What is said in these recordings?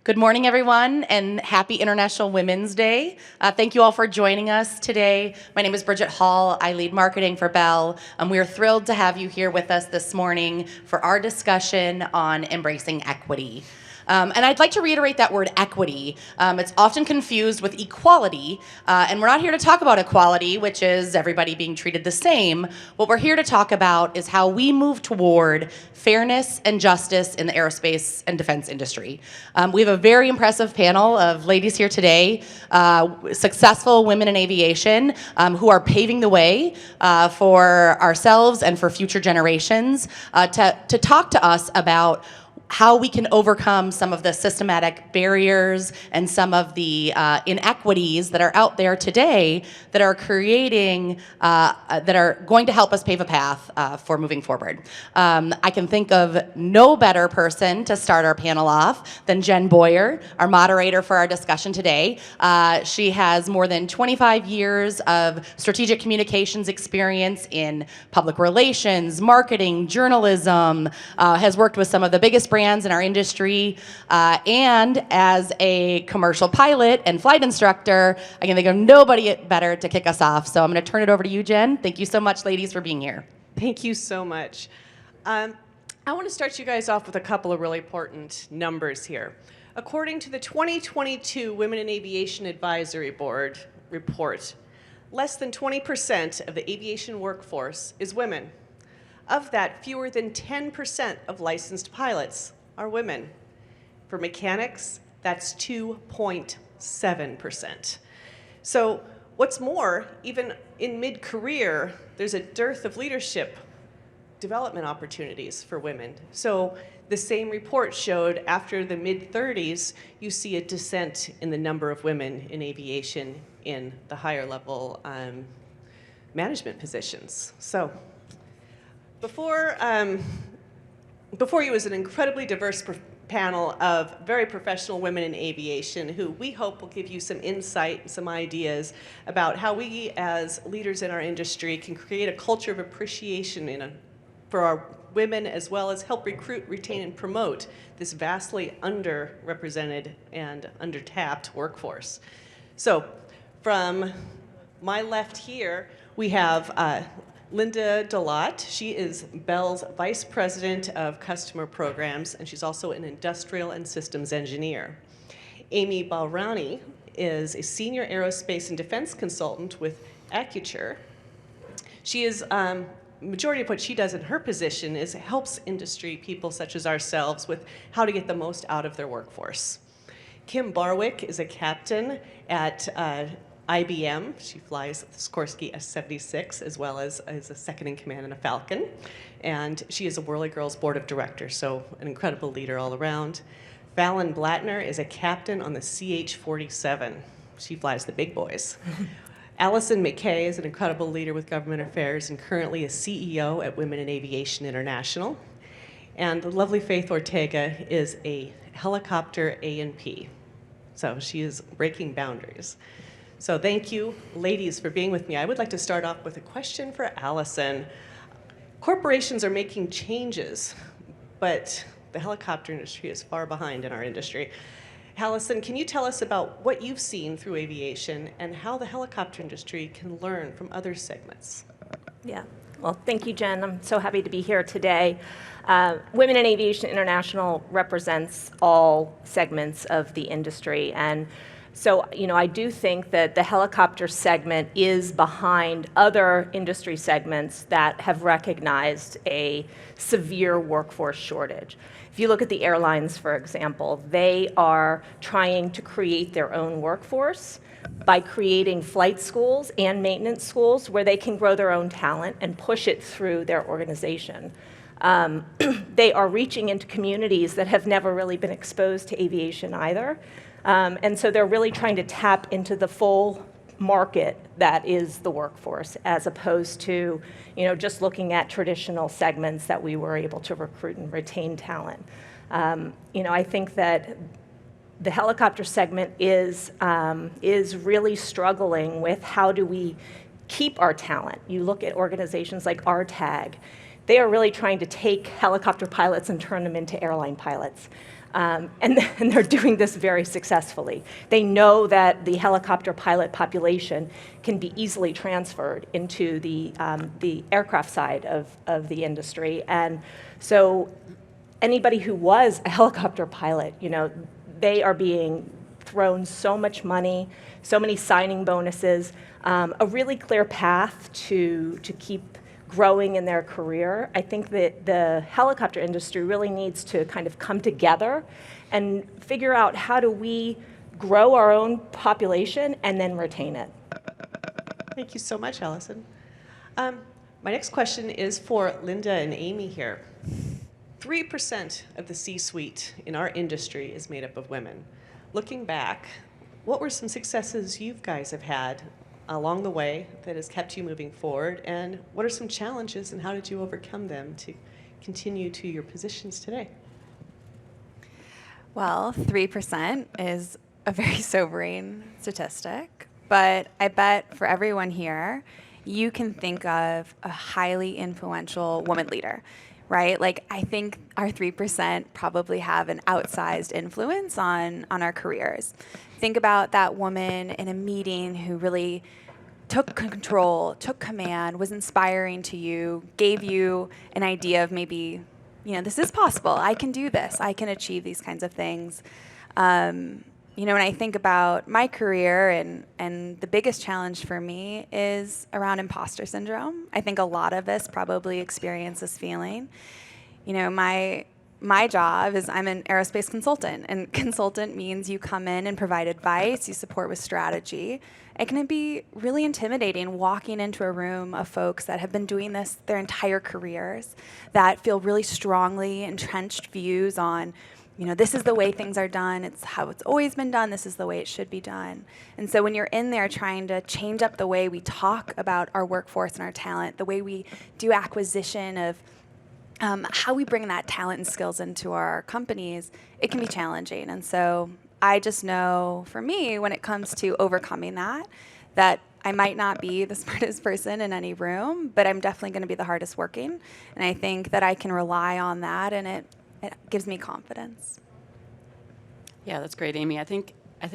Good morning, everyone, and happy International Women's Day. Thank you all for joining us today. My name is Bridget Hall. I lead marketing for Bell. We are thrilled to have you here with us this morning for our discussion on embracing equity. And I'd like to reiterate that word equity. It's often confused with equality, and we're not here to talk about equality, which is everybody being treated the same. What we're here to talk about is how we move toward fairness and justice in the aerospace and defense industry. We have a very impressive panel of ladies here today, successful women in aviation who are paving the way for ourselves and for future generations to talk to us about how we can overcome some of the systematic barriers and some of the inequities that are out there today that are creating, that are going to help us pave a path for moving forward. I can think of no better person to start our panel off than Jen Boyer, our moderator for our discussion today. She has more than 25 years of strategic communications experience in public relations, marketing, journalism, has worked with some of the biggest brands in our industry, and as a commercial pilot and flight instructor, I can think of nobody better to kick us off. So I'm going to turn it over to you, Jen. Thank you so much, ladies, for being here. Thank you so much. I want to start you guys off with a couple of really important numbers here. According to the 2022 Women in Aviation Advisory Board report, less than 20% of the aviation workforce is women. Of that, fewer than 10% of licensed pilots are women. For mechanics, that's 2.7%. So what's more, even in mid-career, there's a dearth of leadership development opportunities for women. So the same report showed after the mid-30s, you see a descent in the number of women in aviation in the higher level management positions. So before you is an incredibly diverse panel of very professional women in aviation who we hope will give you some insight and some ideas about how we as leaders in our industry can create a culture of appreciation for our women, as well as help recruit, retain, and promote this vastly underrepresented and undertapped workforce. So from my left here, we have Linda Delott. She is Bell's Vice President of Customer Programs, and she's also an industrial and systems engineer. Amy Balrani is a senior aerospace and defense consultant with Accuture. She is, majority of what she does in her position is helps industry people such as ourselves with how to get the most out of their workforce. Kim Barwick is a captain at IBM. She flies the Sikorsky S-76 as well as a second in command in a Falcon. And she is a Whirly Girls Board of Directors, so an incredible leader all around. Fallon Blattner is a captain on the CH-47. She flies the big boys. Allison McKay is an incredible leader with government affairs and currently a CEO at Women in Aviation International. And the lovely Faith Ortega is a helicopter A&P. So she is breaking boundaries. So thank you, ladies, for being with me. I would like to start off with a question for Allison. Corporations are making changes, but the helicopter industry is far behind in our industry. Allison, can you tell us about what you've seen through aviation and how the helicopter industry can learn from other segments? Yeah, well, thank you, Jen. I'm so happy to be here today. Women in Aviation International represents all segments of the industry, and so, I do think that the helicopter segment is behind other industry segments that have recognized a severe workforce shortage. If you look at the airlines, for example, they are trying to create their own workforce by creating flight schools and maintenance schools where they can grow their own talent and push it through their organization. They are reaching into communities that have never really been exposed to aviation either. And so they're really trying to tap into the full market that is the workforce, as opposed to, just looking at traditional segments that we were able to recruit and retain talent. I think that the helicopter segment is really struggling with how do we keep our talent. You look at organizations like RTAG. they are really trying to take helicopter pilots and turn them into airline pilots. And they're doing this very successfully. They know that the helicopter pilot population can be easily transferred into the aircraft side of the industry. And so anybody who was a helicopter pilot, they are being thrown so much money, so many signing bonuses, a really clear path to keep growing in their career. I think that the helicopter industry really needs to kind of come together and figure out how do we grow our own population and then retain it. Thank you so much, Allison. My next question is for Linda and Amy here. 3% of the C-suite in our industry is made up of women. Looking back, what were some successes you guys have had along the way that has kept you moving forward, and what are some challenges and how did you overcome them to continue to your positions today? Well, 3% is a very sobering statistic, but I bet for everyone here, you can think of a highly influential woman leader, right? Like, I think our 3% probably have an outsized influence on our careers. Think about that woman in a meeting who really took control, took command, was inspiring to you, gave you an idea of maybe, this is possible. I can do this. I can achieve these kinds of things. When I think about my career and the biggest challenge for me is around imposter syndrome. I think a lot of us probably experience this feeling. My job is I'm an aerospace consultant, and consultant means you come in and provide advice, you support with strategy. It can be really intimidating walking into a room of folks that have been doing this their entire careers, that feel really strongly entrenched views on, this is the way things are done, it's how it's always been done, this is the way it should be done. And so when you're in there trying to change up the way we talk about our workforce and our talent, the way we do acquisition of how we bring that talent and skills into our companies, it can be challenging. And so I just know, for me, when it comes to overcoming that I might not be the smartest person in any room, but I'm definitely going to be the hardest working. And I think that I can rely on that, and it gives me confidence. Yeah, that's great, Amy. I think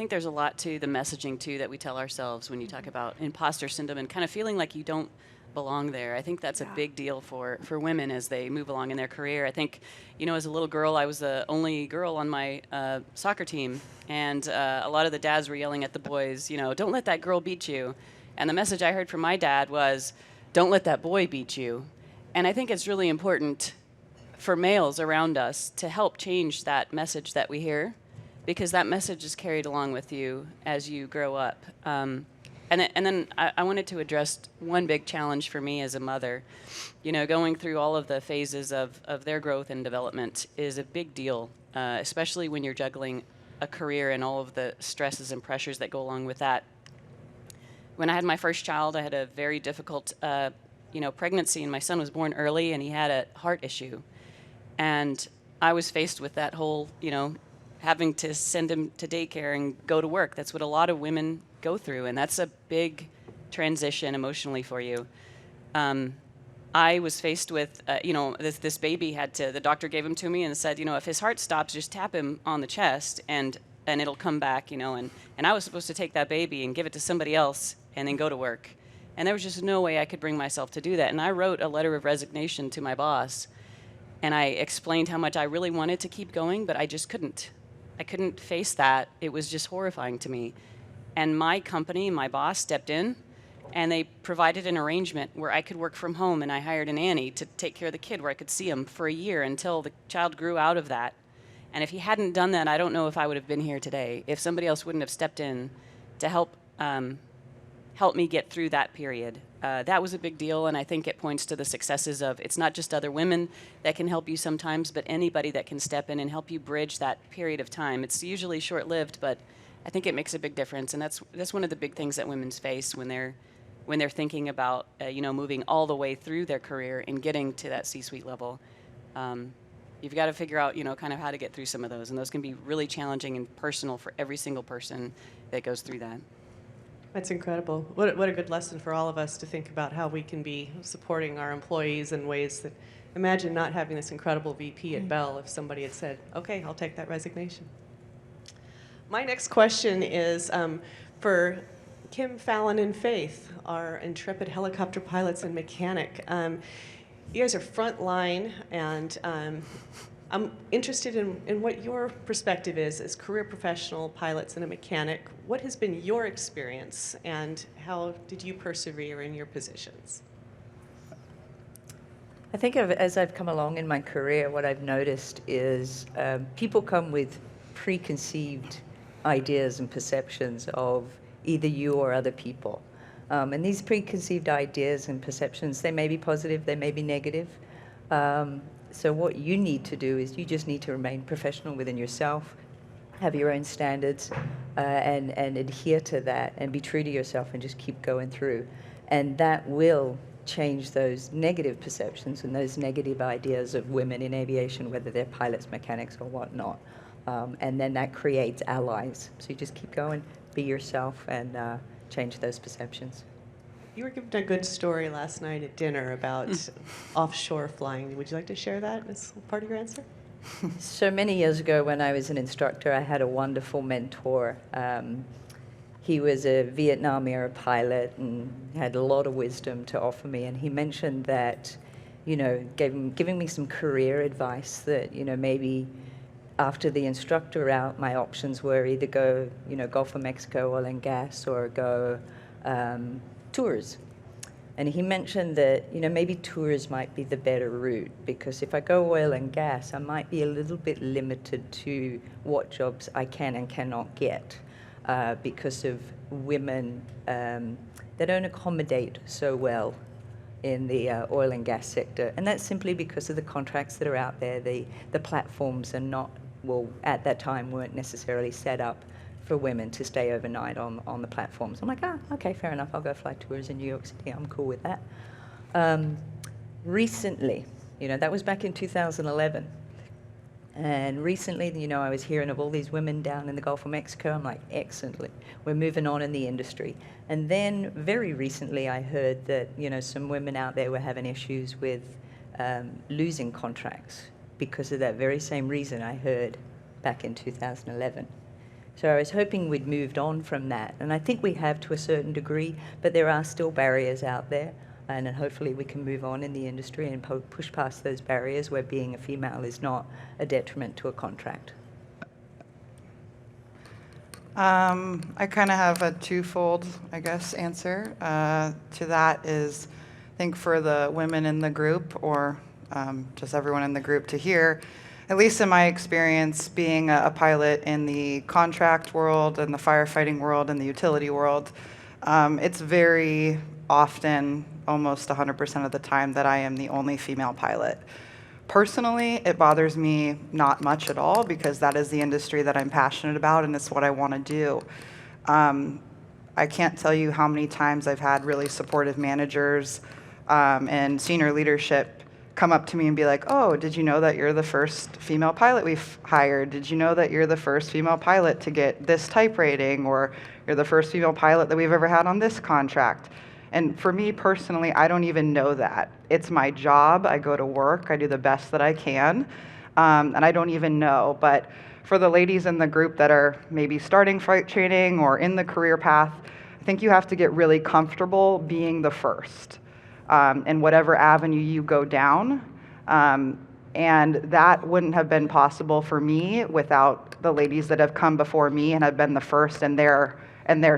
there's a lot to the messaging, too, that we tell ourselves when you talk about imposter syndrome and kind of feeling like you don't belong there. I think that's a big deal for women as they move along in their career. I think, as a little girl, I was the only girl on my soccer team, and a lot of the dads were yelling at the boys, don't let that girl beat you. And the message I heard from my dad was, don't let that boy beat you. And I think it's really important for males around us to help change that message that we hear, because that message is carried along with you as you grow up. And then I wanted to address one big challenge for me as a mother. Going through all of the phases of their growth and development is a big deal, especially when you're juggling a career and all of the stresses and pressures that go along with that. When I had my first child, I had a very difficult pregnancy, and my son was born early, and he had a heart issue. And I was faced with that whole, having to send him to daycare and go to work. That's what a lot of women go through, and that's a big transition emotionally for you. I was faced with, this baby the doctor gave him to me and said, if his heart stops, just tap him on the chest and it'll come back, and I was supposed to take that baby and give it to somebody else and then go to work. And there was just no way I could bring myself to do that. And I wrote a letter of resignation to my boss, and I explained how much I really wanted to keep going, but I just couldn't. I couldn't face that. It was just horrifying to me. And my company, my boss, stepped in, and they provided an arrangement where I could work from home, and I hired a nanny to take care of the kid where I could see him for a year until the child grew out of that. And if he hadn't done that, I don't know if I would have been here today, if somebody else wouldn't have stepped in to help me get through that period. That was a big deal, and I think it points to the successes of, it's not just other women that can help you sometimes, but anybody that can step in and help you bridge that period of time. It's usually short-lived, but I think it makes a big difference, and that's one of the big things that women face when they're thinking about moving all the way through their career and getting to that C-suite level. You've got to figure out kind of how to get through some of those, and those can be really challenging and personal for every single person that goes through that. That's incredible. What a good lesson for all of us to think about how we can be supporting our employees in ways that Imagine not having this incredible VP at Bell if somebody had said, okay, I'll take that resignation. My next question is for Kim, Fallon, and Faith, our intrepid helicopter pilots and mechanic. You guys are frontline, and I'm interested in what your perspective is as career professional pilots and a mechanic. What has been your experience, and how did you persevere in your positions? I think as I've come along in my career, what I've noticed is people come with preconceived ideas and perceptions of either you or other people. And these preconceived ideas and perceptions, they may be positive, they may be negative. So what you need to do is you just need to remain professional within yourself, have your own standards, and adhere to that, and be true to yourself, and just keep going through. And that will change those negative perceptions and those negative ideas of women in aviation, whether they're pilots, mechanics, or whatnot. And then that creates allies. So you just keep going, be yourself, and change those perceptions. You were given a good story last night at dinner about offshore flying. Would you like to share that as part of your answer? So many years ago when I was an instructor, I had a wonderful mentor. He was a Vietnam era pilot and had a lot of wisdom to offer me. And he mentioned that, giving me some career advice that, maybe after the instructor route, my options were either go, Gulf of Mexico oil and gas, or go tours. And he mentioned that, maybe tours might be the better route, because if I go oil and gas, I might be a little bit limited to what jobs I can and cannot get because of women that don't accommodate so well in the oil and gas sector. And that's simply because of the contracts that are out there. The platforms are not, at that time weren't necessarily set up for women to stay overnight on the platforms. I'm like, okay, fair enough. I'll go fly tours in New York City. I'm cool with that. Recently, that was back in 2011. And recently, I was hearing of all these women down in the Gulf of Mexico. I'm like, excellent. We're moving on in the industry. And then very recently, I heard that, some women out there were having issues with losing contracts because of that very same reason I heard back in 2011. So I was hoping we'd moved on from that. And I think we have to a certain degree, but there are still barriers out there. And then hopefully we can move on in the industry and push past those barriers where being a female is not a detriment to a contract. I kind of have a twofold, answer to that is, I think for the women in the group, or just everyone in the group to hear, at least in my experience being a pilot in the contract world and the firefighting world and the utility world, it's very often, almost 100% of the time, that I am the only female pilot. Personally, it bothers me not much at all, because that is the industry that I'm passionate about and it's what I want to do. I can't tell you how many times I've had really supportive managers and senior leadership come up to me and be like, oh, did you know that you're the first female pilot we've hired? Did you know that you're the first female pilot to get this type rating? Or you're the first female pilot that we've ever had on this contract? And for me personally, I don't even know that. It's my job. I go to work. I do the best that I can. And I don't even know. But for the ladies in the group that are maybe starting flight training or in the career path, I think you have to get really comfortable being the first in whatever avenue you go down. And that wouldn't have been possible for me without the ladies that have come before me and have been the first in their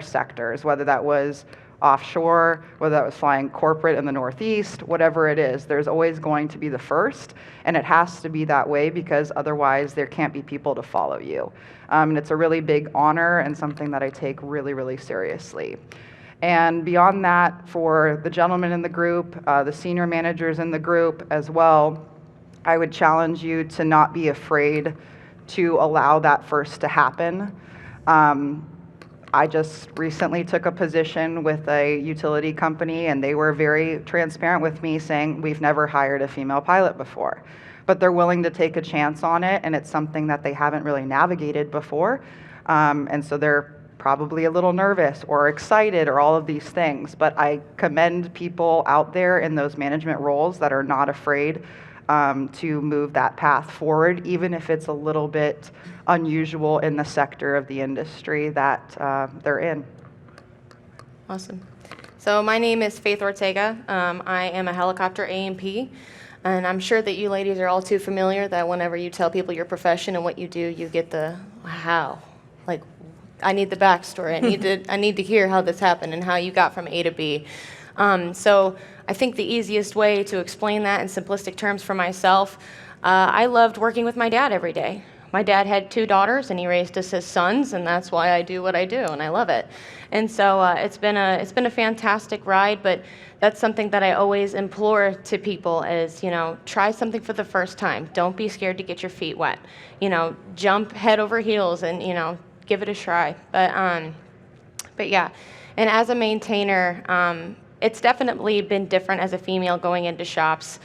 sectors, whether that was offshore, whether that was flying corporate in the Northeast, whatever it is. There's always going to be the first, and it has to be that way, because otherwise there can't be people to follow you. And it's a really big honor and something that I take really, really seriously. And beyond that, for the gentlemen in the group, the senior managers in the group as well, I would challenge you to not be afraid to allow that first to happen. I just recently took a position with a utility company, and they were very transparent with me, saying we've never hired a female pilot before. But they're willing to take a chance on it, and it's something that they haven't really navigated before. And so they're probably a little nervous or excited or all of these things. But I commend people out there in those management roles that are not afraid to move that path forward, even if it's a little bit unusual in the sector of the industry that they're in. Awesome. So my name is Faith Ortega. I am a helicopter A&P, and I'm sure that you ladies are all too familiar that whenever you tell people your profession and what you do, you get the, how? Like, I need the backstory. I need to hear how this happened and how you got from A to B. So I think the easiest way to explain that in simplistic terms for myself, I loved working with my dad every day. My dad had 2 daughters, and he raised us as sons, and that's why I do what I do, and I love it. And so it's been a fantastic ride, but that's something that I always implore to people is, try something for the first time. Don't be scared to get your feet wet. Jump head over heels and, give it a try. But yeah, and as a maintainer, it's definitely been different as a female going into shops.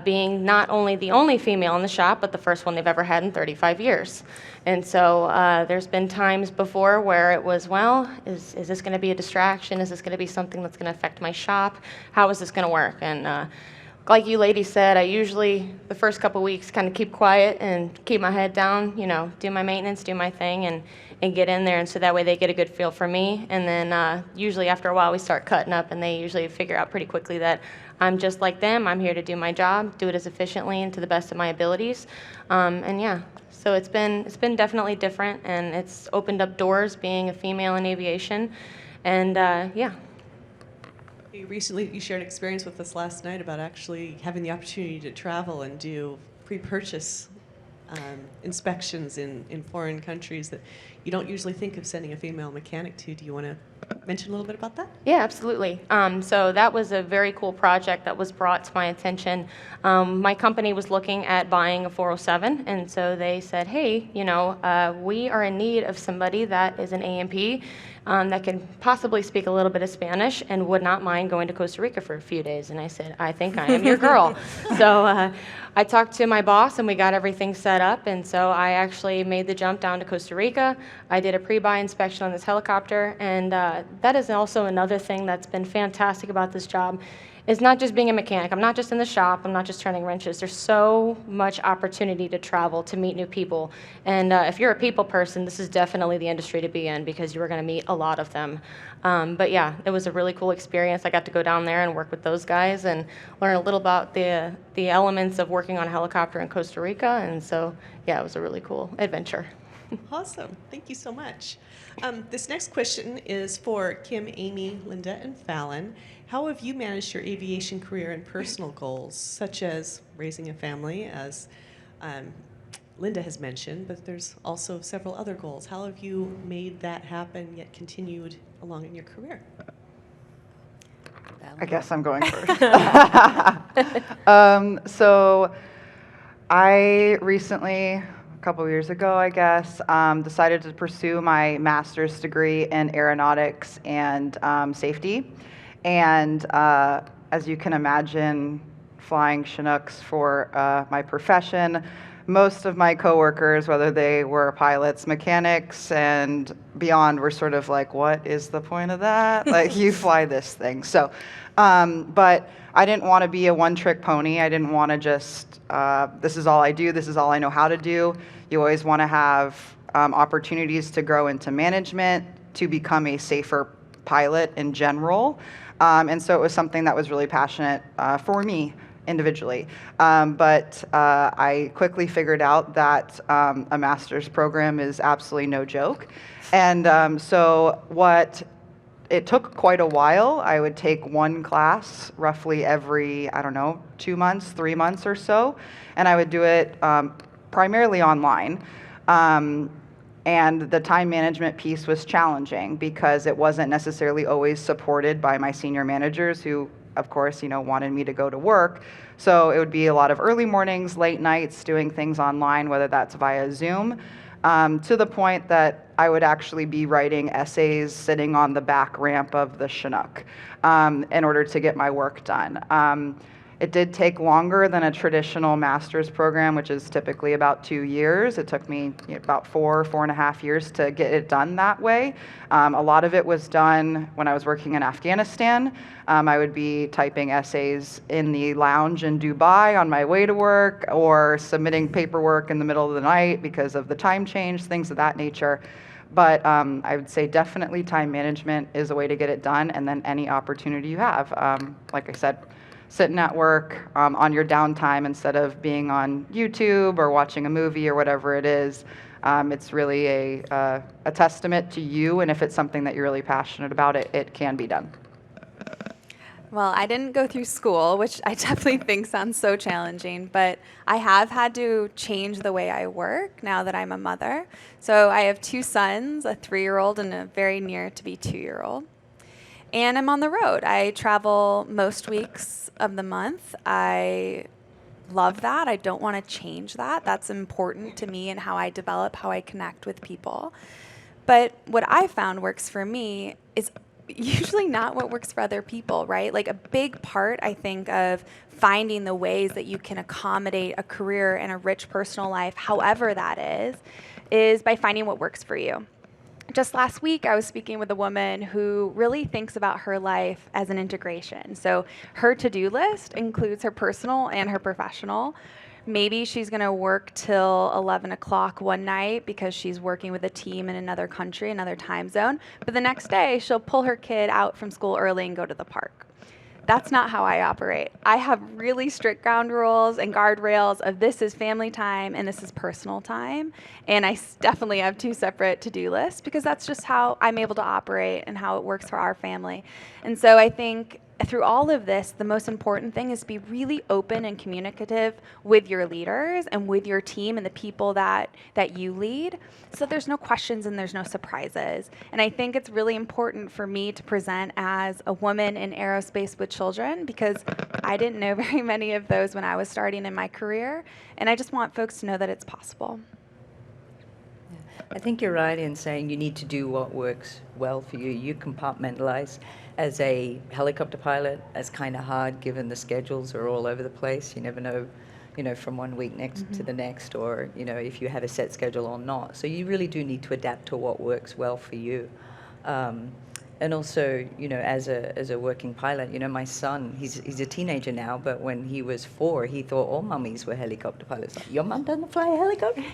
Being not only the only female in the shop, but the first one they've ever had in 35 years. And so there's been times before where it was, well, is this going to be a distraction? Is this going to be something that's going to affect my shop? How is this going to work? And like you ladies said, I usually, the first couple weeks, kind of keep quiet and keep my head down, do my maintenance, do my thing, and get in there. And so that way they get a good feel for me. And then usually after a while we start cutting up, and they usually figure out pretty quickly that I'm just like them. I'm here to do my job, do it as efficiently and to the best of my abilities. And yeah, so it's been definitely different, and it's opened up doors being a female in aviation. And yeah. You shared an experience with us last night about actually having the opportunity to travel and do pre-purchase inspections in foreign countries that you don't usually think of sending a female mechanic to. Do you want to mention a little bit about that? Yeah, absolutely. So that was a very cool project that was brought to my attention. My company was looking at buying a 407, and so they said, hey, we are in need of somebody that is an A&P that can possibly speak a little bit of Spanish and would not mind going to Costa Rica for a few days. And I said, I think I am your girl. So I talked to my boss, and we got everything set up. And so I actually made the jump down to Costa Rica. I did a pre-buy inspection on this helicopter. And that is also another thing that's been fantastic about this job. It's not just being a mechanic. I'm not just in the shop. I'm not just turning wrenches. There's so much opportunity to travel, to meet new people. And if you're a people person, this is definitely the industry to be in, because you are going to meet a lot of them. But yeah, it was a really cool experience. I got to go down there and work with those guys and learn a little about the elements of working on a helicopter in Costa Rica. And so yeah, it was a really cool adventure. Awesome. Thank you so much. This next question is for Kim, Amy, Linda, and Fallon. How have you managed your aviation career and personal goals, such as raising a family, as Linda has mentioned, but there's also several other goals. How have you made that happen, yet continued along in your career? I guess I'm going first. So I recently, a couple years ago, I guess, decided to pursue my master's degree in aeronautics and safety. And as you can imagine, flying Chinooks for my profession, most of my coworkers, whether they were pilots, mechanics, and beyond, were sort of like, what is the point of that? Like, you fly this thing. So, but I didn't want to be a one-trick pony. I didn't want to just, this is all I do, this is all I know how to do. You always want to have opportunities to grow into management, to become a safer pilot in general. And so it was something that was really passionate for me individually. But I quickly figured out that a master's program is absolutely no joke. And so it took quite a while. I would take one class roughly every, 2 months, 3 months or so. And I would do it primarily online. And the time management piece was challenging because it wasn't necessarily always supported by my senior managers who, of course, wanted me to go to work. So it would be a lot of early mornings, late nights, doing things online, whether that's via Zoom, to the point that I would actually be writing essays sitting on the back ramp of the Chinook in order to get my work done. It did take longer than a traditional master's program, which is typically about 2 years. It took me about 4.5 years to get it done that way. A lot of it was done when I was working in Afghanistan. I would be typing essays in the lounge in Dubai on my way to work, or submitting paperwork in the middle of the night because of the time change, things of that nature. But I would say definitely time management is a way to get it done, and then any opportunity you have. Like I said, sitting at work on your downtime instead of being on YouTube or watching a movie or whatever it is. It's really a testament to you, and if it's something that you're really passionate about, it can be done. Well, I didn't go through school, which I definitely think sounds so challenging, but I have had to change the way I work now that I'm a mother. So I have 2 sons, a 3-year-old and a very near to be 2-year-old. And I'm on the road. I travel most weeks of the month. I love that. I don't want to change that. That's important to me and how I develop, how I connect with people. But what I found works for me is usually not what works for other people, right? Like a big part, I think, of finding the ways that you can accommodate a career and a rich personal life, however that is by finding what works for you. Just last week, I was speaking with a woman who really thinks about her life as an integration. So her to-do list includes her personal and her professional. Maybe she's going to work till 11 o'clock one night because she's working with a team in another country, another time zone. But the next day, she'll pull her kid out from school early and go to the park. That's not how I operate. I have really strict ground rules and guardrails of this is family time and this is personal time. And I definitely have 2 separate to-do lists because that's just how I'm able to operate and how it works for our family. And so I think through all of this, the most important thing is to be really open and communicative with your leaders and with your team and the people that you lead, so there's no questions and there's no surprises. And I think it's really important for me to present as a woman in aerospace with children because I didn't know very many of those when I was starting in my career, and I just want folks to know that it's possible. I think you're right in saying you need to do what works well for you. You compartmentalize. As a helicopter pilot, it's kind of hard given the schedules are all over the place. You never know, from one week to the next, or, if you have a set schedule or not. So you really do need to adapt to what works well for you. And also, as a working pilot, my son, he's a teenager now, but when he was 4, he thought all mummies were helicopter pilots. Like, your mum doesn't fly a helicopter?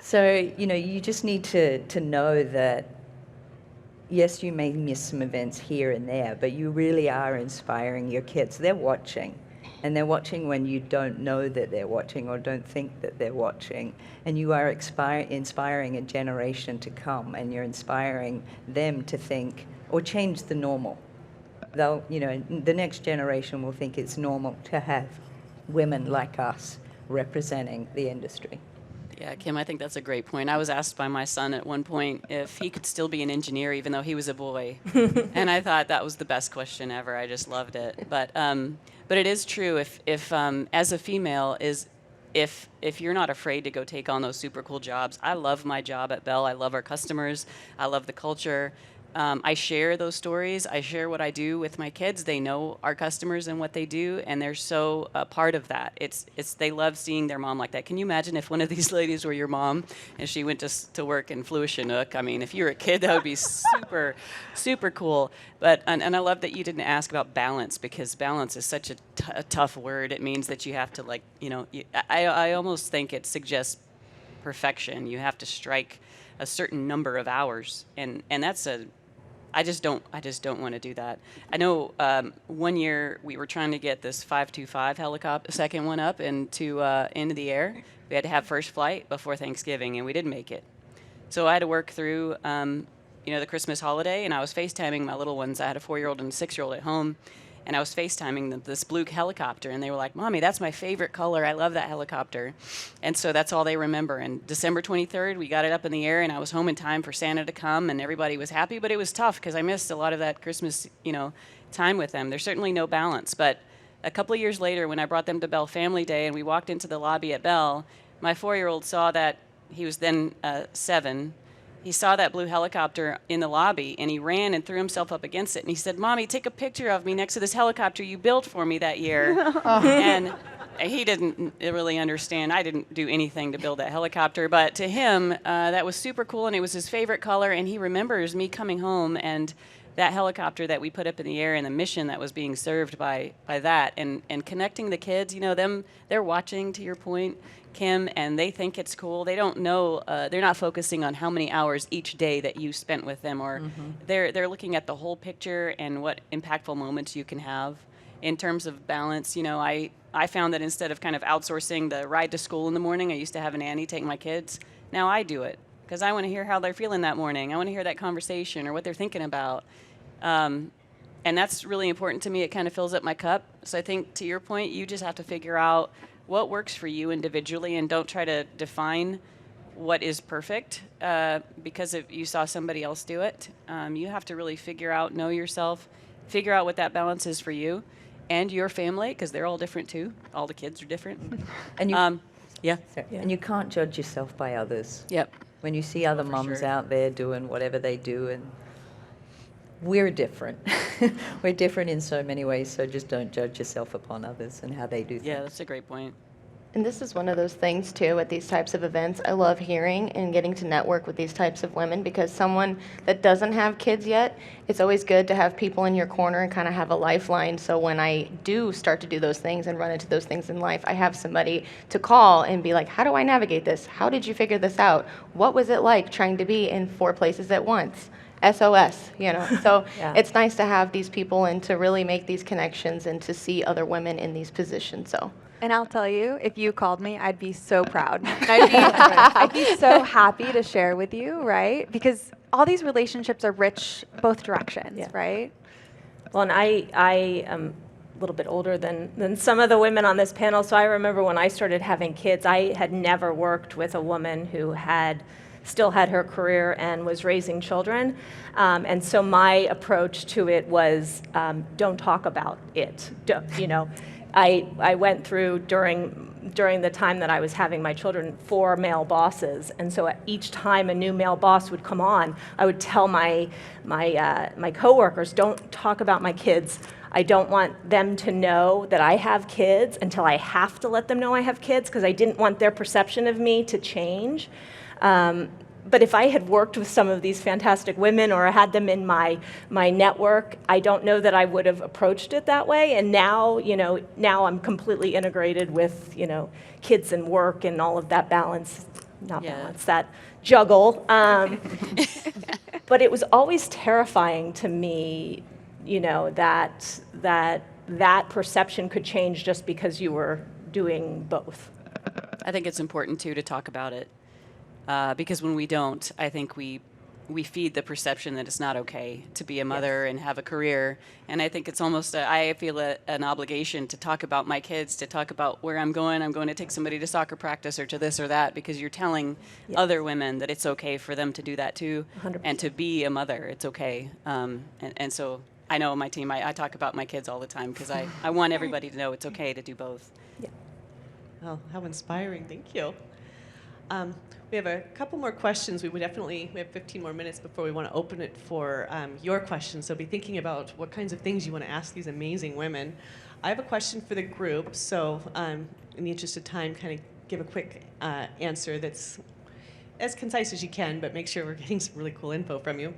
So, you just need to know that, yes, you may miss some events here and there, but you really are inspiring your kids. They're watching. And they're watching when you don't know that they're watching or don't think that they're watching. And you are inspiring a generation to come, and you're inspiring them to think or change the normal. They'll, the next generation will think it's normal to have women like us representing the industry. Yeah, Kim, I think that's a great point. I was asked by my son at one point if he could still be an engineer even though he was a boy. And I thought that was the best question ever. I just loved it. But it is true if as a female if you're not afraid to go take on those super cool jobs. I love my job at Bell. I love our customers. I love the culture. I share those stories. I share what I do with my kids. They know our customers and what they do, and they're so a part of that. They love seeing their mom like that. Can you imagine if one of these ladies were your mom and she went to work and flew a Chinook? I mean, if you were a kid, that would be super, super cool. But and I love that you didn't ask about balance, because balance is such a tough word. It means that you have to I almost think it suggests perfection. You have to strike a certain number of hours, and that's I just don't want to do that. I know one year we were trying to get this 525 helicopter, second one up into the air. We had to have first flight before Thanksgiving, and we didn't make it. So I had to work through the Christmas holiday, and I was FaceTiming my little ones. I had a 4-year-old and a 6-year-old at home, and I was FaceTiming this blue helicopter, and they were like, "Mommy, that's my favorite color. I love that helicopter." And so that's all they remember. And December 23rd, we got it up in the air, and I was home in time for Santa to come, and everybody was happy. But it was tough because I missed a lot of that Christmas, time with them. There's certainly no balance. But a couple of years later, when I brought them to Bell Family Day, and we walked into the lobby at Bell, my 4-year-old saw that he was then 7. he saw that blue helicopter in the lobby, and he ran and threw himself up against it. And he said, "Mommy, take a picture of me next to this helicopter you built for me that year." And he didn't really understand. I didn't do anything to build that helicopter, but to him, that was super cool, and it was his favorite color. And he remembers me coming home and that helicopter that we put up in the air and the mission that was being served by that, and connecting the kids. You know, they're watching, to your point, Kim, and they think it's cool. They don't know, they're not focusing on how many hours each day that you spent with them, or they're looking at the whole picture and what impactful moments you can have. In terms of balance, you know, I found that instead of kind of outsourcing the ride to school in the morning, I used to have a nanny take my kids. Now I do it because I want to hear how they're feeling that morning. I want to hear that conversation or what they're thinking about. And that's really important to me. It kind of fills up my cup. So I think, to your point, you just have to figure out what works for you individually, and don't try to define what is perfect because if you saw somebody else do it. You have to really figure out, know yourself, figure out what that balance is for you and your family, because they're all different too. All the kids are different. And you, yeah. and you can't judge yourself by others. Yep. When you see other mums out there doing whatever they do, and we're different. We're different in so many ways, so just don't judge yourself upon others and how they do things. Yeah, that's a great point. And this is one of those things, too, at these types of events. I love hearing and getting to network with these types of women, because someone that doesn't have kids yet, it's always good to have people in your corner and kind of have a lifeline. So when I do start to do those things and run into those things in life, I have somebody to call and be like, how do I navigate this? How did you figure this out? What was it like trying to be in 4 places at once? SOS, you know. So It's nice to have these people and to really make these connections and to see other women in these positions. So. And I'll tell you, if you called me, I'd be so proud. I'd be so happy to share with you, right? Because all these relationships are rich both directions, right? Well, and I am a little bit older than some of the women on this panel, so I remember when I started having kids, I had never worked with a woman who still had her career and was raising children. And so my approach to it was, don't talk about it, you know. I went through during the time that I was having my children 4 male bosses, and so each time a new male boss would come on, I would tell my coworkers, don't talk about my kids. I don't want them to know that I have kids until I have to let them know I have kids, because I didn't want their perception of me to change. But if I had worked with some of these fantastic women or had them in my network, I don't know that I would have approached it that way. And now, you know, now I'm completely integrated with, you know, kids and work and all of that balance, that juggle. But it was always terrifying to me, you know, that perception could change just because you were doing both. I think it's important too to talk about it. Because when we don't, I think we feed the perception that it's not okay to be a mother and have a career. And I think it's almost, I feel an obligation to talk about my kids, to talk about where I'm going to take somebody to soccer practice or to this or that, because you're telling other women that it's okay for them to do that too. 100%. And to be a mother, it's okay. And so I know my team, I talk about my kids all the time, because I want everybody to know it's okay to do both. Yeah. Oh, how inspiring. Thank you. We have a couple more questions. We have 15 more minutes before we want to open it for your questions. So be thinking about what kinds of things you want to ask these amazing women. I have a question for the group. So in the interest of time, kind of give a quick answer that's as concise as you can, but make sure we're getting some really cool info from you.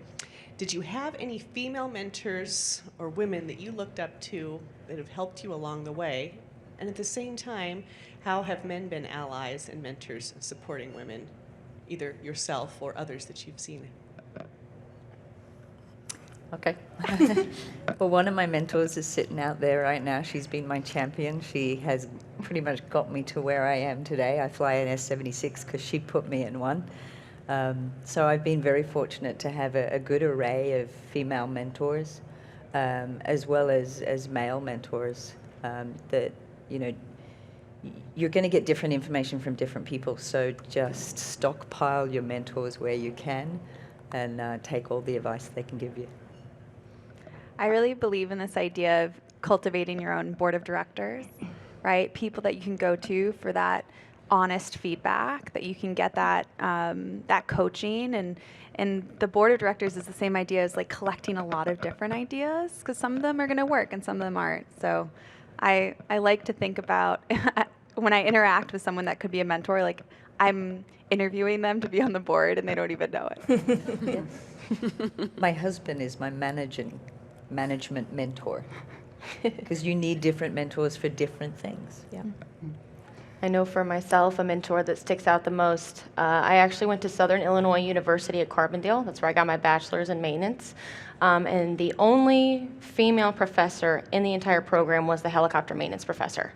Did you have any female mentors or women that you looked up to that have helped you along the way? And at the same time, how have men been allies and mentors supporting women, either yourself or others that you've seen? Okay. Well, one of my mentors is sitting out there right now. She's been my champion. She has pretty much got me to where I am today. I fly an S-76 because she put me in one. So I've been very fortunate to have a good array of female mentors, as well as male mentors that, you know, you're going to get different information from different people, so just stockpile your mentors where you can and take all the advice they can give you. I really believe in this idea of cultivating your own board of directors, right? People that you can go to for that honest feedback, that you can get that that coaching, and the board of directors is the same idea as like collecting a lot of different ideas, because some of them are going to work and some of them aren't. So I like to think about when I interact with someone that could be a mentor, like I'm interviewing them to be on the board and they don't even know it. My husband is my management mentor, because you need different mentors for different things. Yeah. I know for myself, a mentor that sticks out the most, I actually went to Southern Illinois University at Carbondale. That's where I got my bachelor's in maintenance. And the only female professor in the entire program was the helicopter maintenance professor.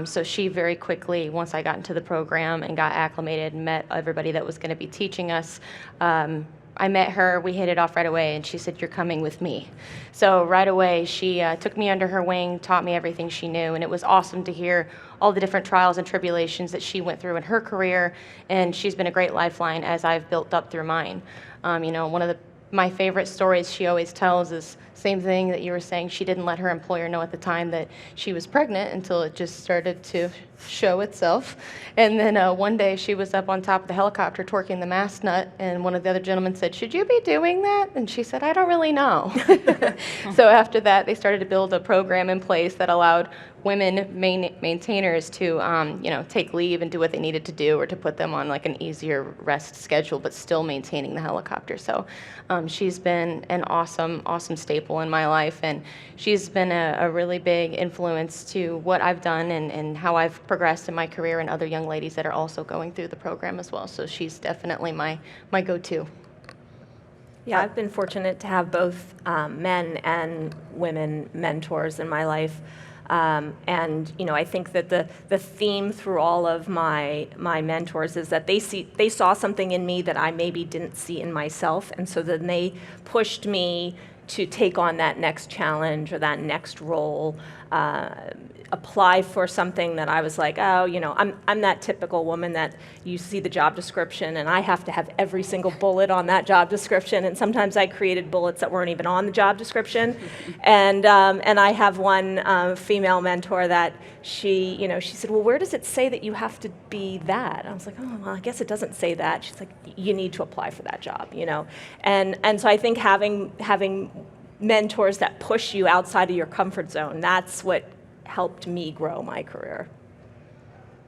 So she very quickly, once I got into the program and got acclimated and met everybody that was going to be teaching us, I met her, we hit it off right away, and she said, "You're coming with me." So right away, she took me under her wing, taught me everything she knew, and it was awesome to hear all the different trials and tribulations that she went through in her career, and she's been a great lifeline as I've built up through mine. One of my favorite stories she always tells is same thing that you were saying. She didn't let her employer know at the time that she was pregnant until it just started to show itself. And then one day she was up on top of the helicopter torquing the mast nut, and one of the other gentlemen said, "Should you be doing that?" And she said, "I don't really know." So after that, they started to build a program in place that allowed women maintainers to take leave and do what they needed to do, or to put them on like an easier rest schedule, but still maintaining the helicopter. So she's been an awesome staple in my life, and she's been a really big influence to what I've done and how I've progressed in my career, and other young ladies that are also going through the program as well. So she's definitely my go-to. Yeah, I've been fortunate to have both men and women mentors in my life. I think that the theme through all of my mentors is that they saw something in me that I maybe didn't see in myself, and so then they pushed me to take on that next challenge or that next role, apply for something that I was like, oh, I'm that typical woman that you see the job description and I have to have every single bullet on that job description, and sometimes I created bullets that weren't even on the job description. And I have one female mentor that she said, "Well, where does it say that you have to be that?" And I was like, "Oh, well, I guess it doesn't say that." She's like, "You need to apply for that job, And so I think having mentors that push you outside of your comfort zone, that's what helped me grow my career.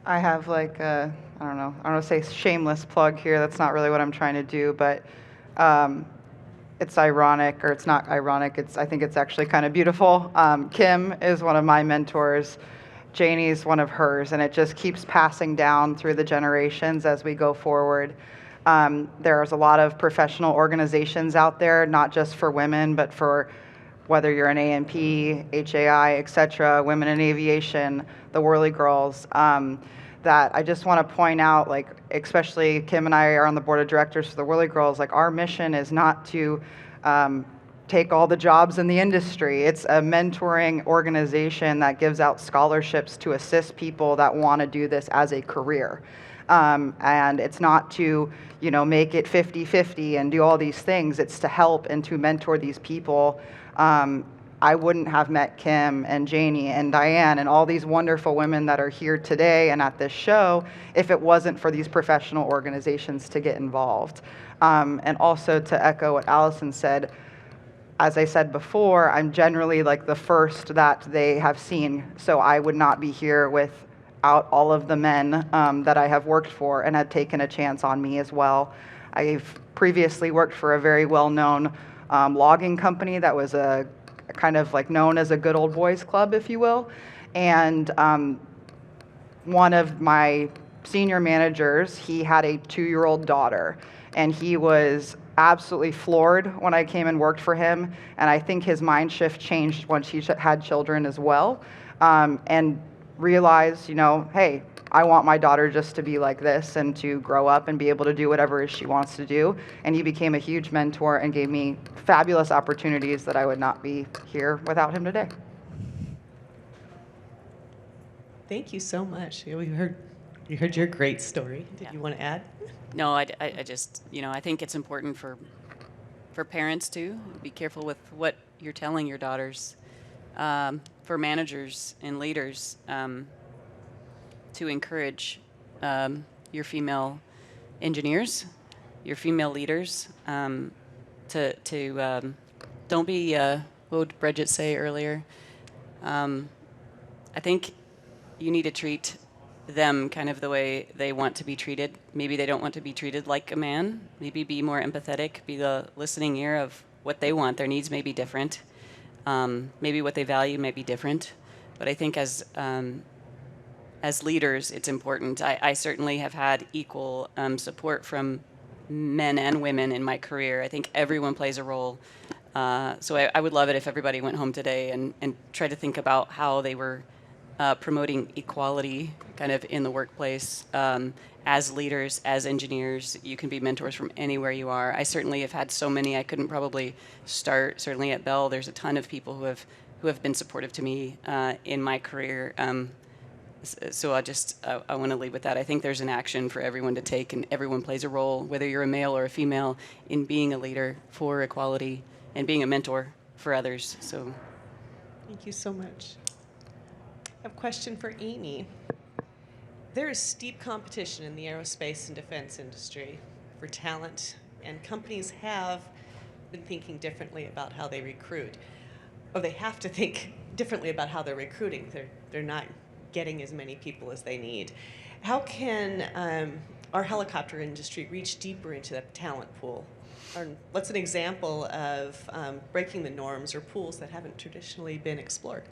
I have like I don't want to say shameless plug here. That's not really what I'm trying to do, but it's ironic, or it's not ironic. I think it's actually kind of beautiful. Kim is one of my mentors. Janie's one of hers, and it just keeps passing down through the generations as we go forward. There's a lot of professional organizations out there, not just for women, but for whether you're an A&P, HAI, et cetera, Women in Aviation, the Whirly Girls, that I just want to point out, like, especially Kim and I are on the board of directors for the Whirly Girls, like, our mission is not to take all the jobs in the industry. It's a mentoring organization that gives out scholarships to assist people that want to do this as a career. And it's not to, make it 50-50 and do all these things. It's to help and to mentor these people. I wouldn't have met Kim and Janie and Diane and all these wonderful women that are here today and at this show if it wasn't for these professional organizations to get involved. And also to echo what Allison said, as I said before, I'm generally like the first that they have seen, so I would not be here without all of the men that I have worked for and had taken a chance on me as well. I've previously worked for a very well-known logging company that was a kind of like known as a good old boys club, if you will. And one of my senior managers, he had a 2-year-old daughter, and he was absolutely floored when I came and worked for him. And I think his mind shift changed once he had children as well, and realized, hey, I want my daughter just to be like this and to grow up and be able to do whatever she wants to do. And he became a huge mentor and gave me fabulous opportunities that I would not be here without him today. Thank you so much. We heard your great story. Did you want to add? No, I just, I think it's important for parents to be careful with what you're telling your daughters, for managers and leaders, to encourage your female engineers, your female leaders, don't be, what would Bridget say earlier? I think you need to treat them kind of the way they want to be treated. Maybe they don't want to be treated like a man. Maybe be more empathetic, be the listening ear of what they want. Their needs may be different. Maybe what they value may be different. But I think as leaders, it's important. I certainly have had equal support from men and women in my career. I think everyone plays a role. So I would love it if everybody went home today and tried to think about how they were promoting equality kind of in the workplace. As leaders, as engineers, you can be mentors from anywhere you are. I certainly have had so many. I couldn't probably start. Certainly at Bell, there's a ton of people who have been supportive to me in my career. So I want to leave with that. I think there's an action for everyone to take, and everyone plays a role, whether you're a male or a female, in being a leader for equality and being a mentor for others. So, Thank you so much. I have a question for Amy. There is steep competition in the aerospace and defense industry for talent, and companies have been thinking differently about how they recruit. Or they have to think differently about how they're recruiting. They're not getting as many people as they need. How can our helicopter industry reach deeper into that talent pool? Or what's an example of breaking the norms or pools that haven't traditionally been explored?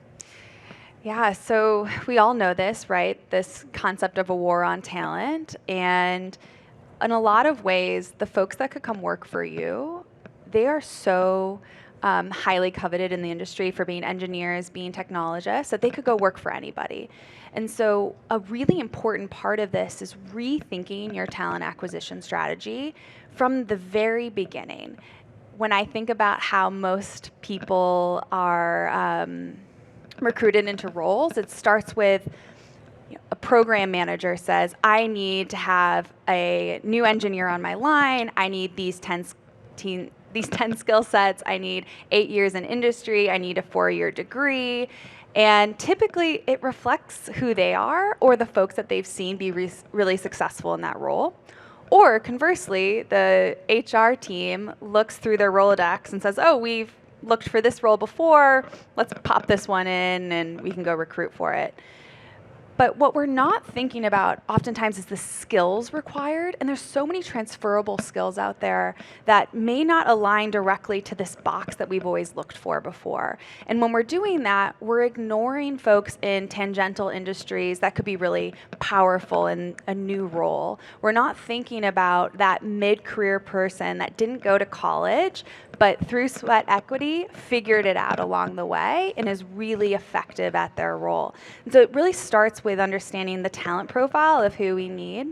Yeah, so we all know this, right? This concept of a war on talent. And in a lot of ways, the folks that could come work for you, they are so highly coveted in the industry for being engineers, being technologists, that they could go work for anybody. And so a really important part of this is rethinking your talent acquisition strategy from the very beginning. When I think about how most people are recruited into roles, it starts with a program manager says, I need to have a new engineer on my line. I need these 10 skill sets. I need 8 years in industry. I need a 4-year degree. And typically it reflects who they are or the folks that they've seen be really successful in that role. Or conversely, the HR team looks through their Rolodex and says, oh, we've looked for this role before. Let's pop this one in and we can go recruit for it. But what we're not thinking about oftentimes is the skills required. And there's so many transferable skills out there that may not align directly to this box that we've always looked for before. And when we're doing that, we're ignoring folks in tangential industries that could be really powerful in a new role. We're not thinking about that mid-career person that didn't go to college, but through sweat equity, figured it out along the way and is really effective at their role. And so it really starts with understanding the talent profile of who we need.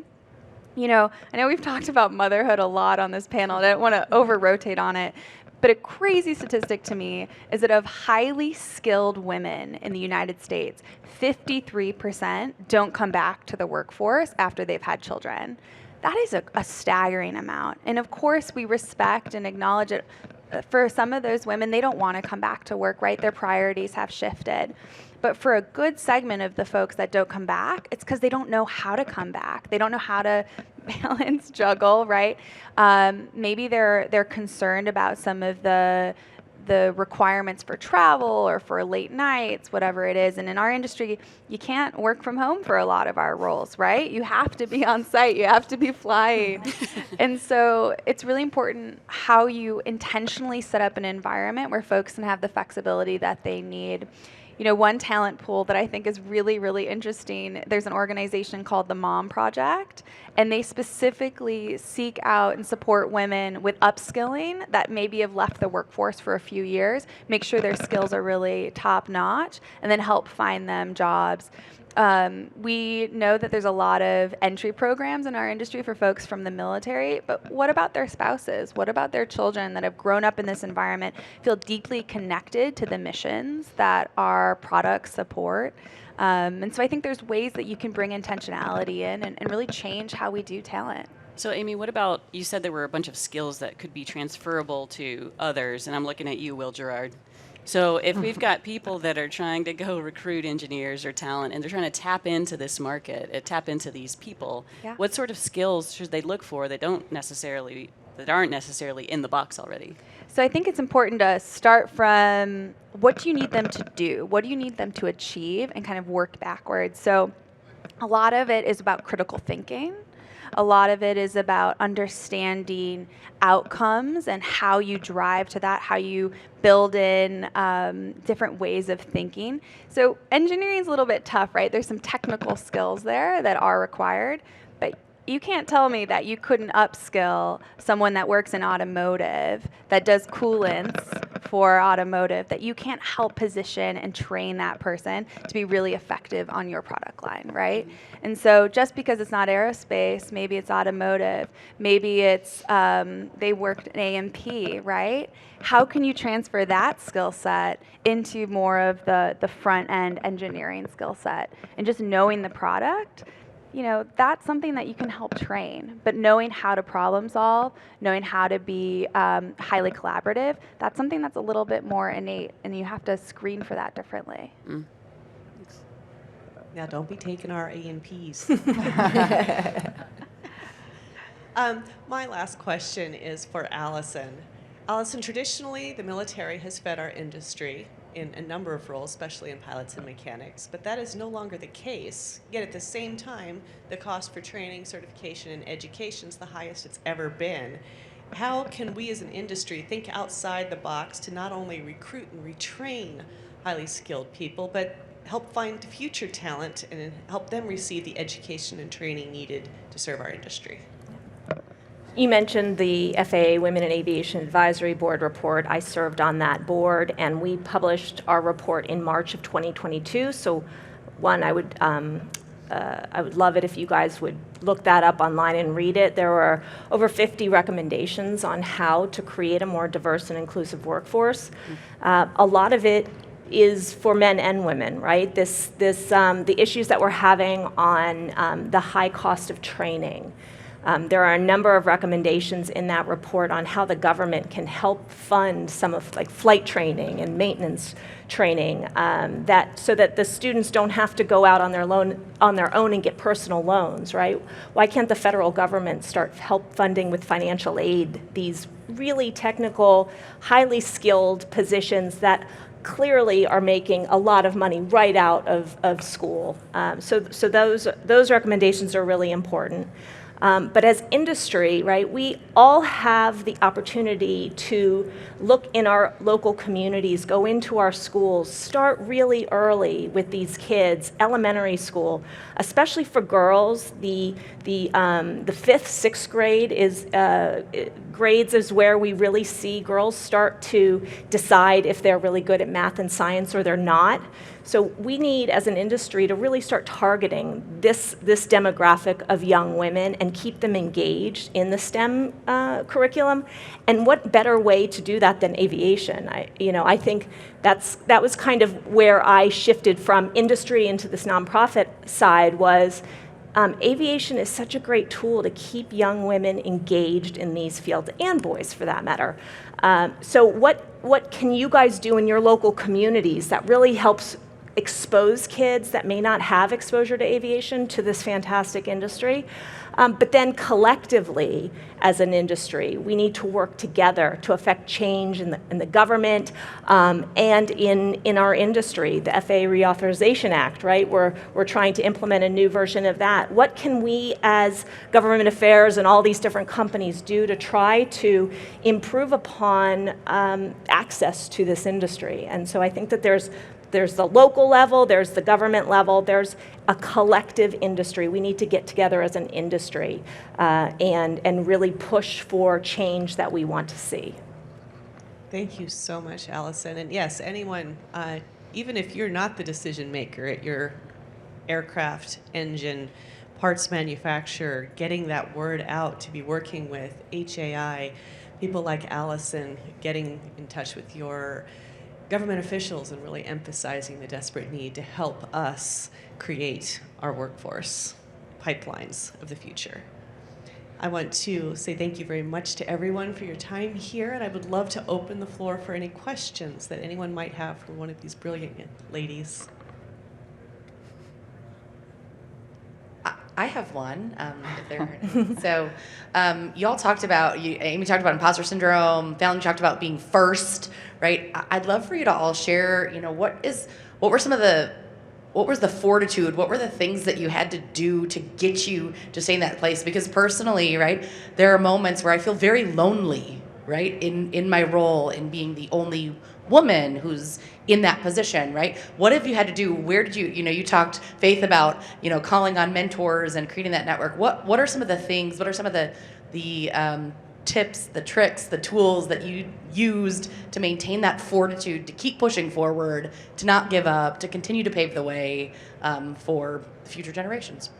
You know, I know we've talked about motherhood a lot on this panel. I don't want to over-rotate on it, but a crazy statistic to me is that of highly skilled women in the United States, 53% don't come back to the workforce after they've had children. That is a staggering amount. And of course, we respect and acknowledge it. For some of those women, they don't want to come back to work, right? Their priorities have shifted. But for a good segment of the folks that don't come back, it's because they don't know how to come back. They don't know how to balance, juggle, right? Maybe they're concerned about some of the requirements for travel or for late nights, whatever it is. And in our industry, you can't work from home for a lot of our roles, right? You have to be on site. You have to be flying. And so it's really important how you intentionally set up an environment where folks can have the flexibility that they need. You know, one talent pool that I think is really, really interesting, there's an organization called the Mom Project, and they specifically seek out and support women with upskilling that maybe have left the workforce for a few years, make sure their skills are really top notch, and then help find them jobs. We know that there's a lot of entry programs in our industry for folks from the military, but what about their spouses? What about their children that have grown up in this environment, feel deeply connected to the missions that our products support? And so I think there's ways that you can bring intentionality in and really change how we do talent. So Amy, what about, you said there were a bunch of skills that could be transferable to others, and I'm looking at you, Will Gerard. So if we've got people that are trying to go recruit engineers or talent, and they're trying to tap into this market, tap into these people, Yeah. what sort of skills should they look for that aren't necessarily in the box already? So I think it's important to start from what do you need them to do? What do you need them to achieve, and kind of work backwards. So a lot of it is about critical thinking. A lot of it is about understanding outcomes and how you drive to that, how you build in different ways of thinking. So engineering is a little bit tough, right? There's some technical skills there that are required, but you can't tell me that you couldn't upskill someone that works in automotive, that does coolants for automotive, that you can't help position and train that person to be really effective on your product line, right? And so just because it's not aerospace, maybe it's automotive, maybe it's they worked in A&P, right? How can you transfer that skill set into more of the front end engineering skill set? And just knowing the product, you know, that's something that you can help train. But knowing how to problem solve, knowing how to be highly collaborative, that's something that's a little bit more innate, and you have to screen for that differently. Now, don't be taking our A&Ps. My last question is for Allison. Allison, traditionally, the military has fed our industry in a number of roles, especially in pilots and mechanics, but that is no longer the case. Yet at the same time, the cost for training, certification, and education is the highest it's ever been. How can we as an industry think outside the box to not only recruit and retrain highly skilled people, but help find future talent and help them receive the education and training needed to serve our industry? You mentioned the FAA Women in Aviation Advisory Board report. I served on that board, and we published our report in March of 2022. So, one, I would love it if you guys would look that up online and read it. There were over 50 recommendations on how to create a more diverse and inclusive workforce. A lot of it is for men and women, right? The issues that we're having on the high cost of training. There are a number of recommendations in that report on how the government can help fund some of like flight training and maintenance training, so that the students don't have to go out on their own and get personal loans, right? Why can't the federal government start help funding with financial aid these really technical, highly skilled positions that clearly are making a lot of money right out of school? So those recommendations are really important. But as industry, right, we all have the opportunity to look in our local communities, go into our schools, start really early with these kids, elementary school, especially for girls. The 5th, 6th grade grades is where we really see girls start to decide if they're really good at math and science or they're not. So we need, as an industry, to really start targeting this demographic of young women and keep them engaged in the STEM curriculum. And what better way to do that than aviation? I think that was kind of where I shifted from industry into this nonprofit side. Was aviation is such a great tool to keep young women engaged in these fields, and boys for that matter. So what can you guys do in your local communities that really helps expose kids that may not have exposure to aviation to this fantastic industry? But then collectively, as an industry, we need to work together to affect change in the government and in our industry. The FAA Reauthorization Act, right? We're trying to implement a new version of that. What can we, as government affairs and all these different companies, do to try to improve upon access to this industry? And so I think that there's the local level, there's the government level, there's a collective industry. We need to get together as an industry and really push for change that we want to see. Thank you so much, Allison. And yes, anyone, even if you're not the decision maker at your aircraft engine parts manufacturer, getting that word out to be working with HAI, people like Allison, getting in touch with your government officials and really emphasizing the desperate need to help us create our workforce pipelines of the future. I want to say thank you very much to everyone for your time here, and I would love to open the floor for any questions that anyone might have for one of these brilliant ladies. I have one. If there aren't any. So, you all talked about, Amy talked about imposter syndrome. Fallon talked about being first, right? I'd love for you to all share. What was the fortitude? What were the things that you had to do to get you to stay in that place? Because personally, right, there are moments where I feel very lonely, right, in my role in being the only woman who's in that position, right? What have you had to do? Where did you talked, Faith, about, calling on mentors and creating that network. What are some of the things, what are some of the tips, the tricks, the tools that you used to maintain that fortitude, to keep pushing forward, to not give up, to continue to pave the way for future generations?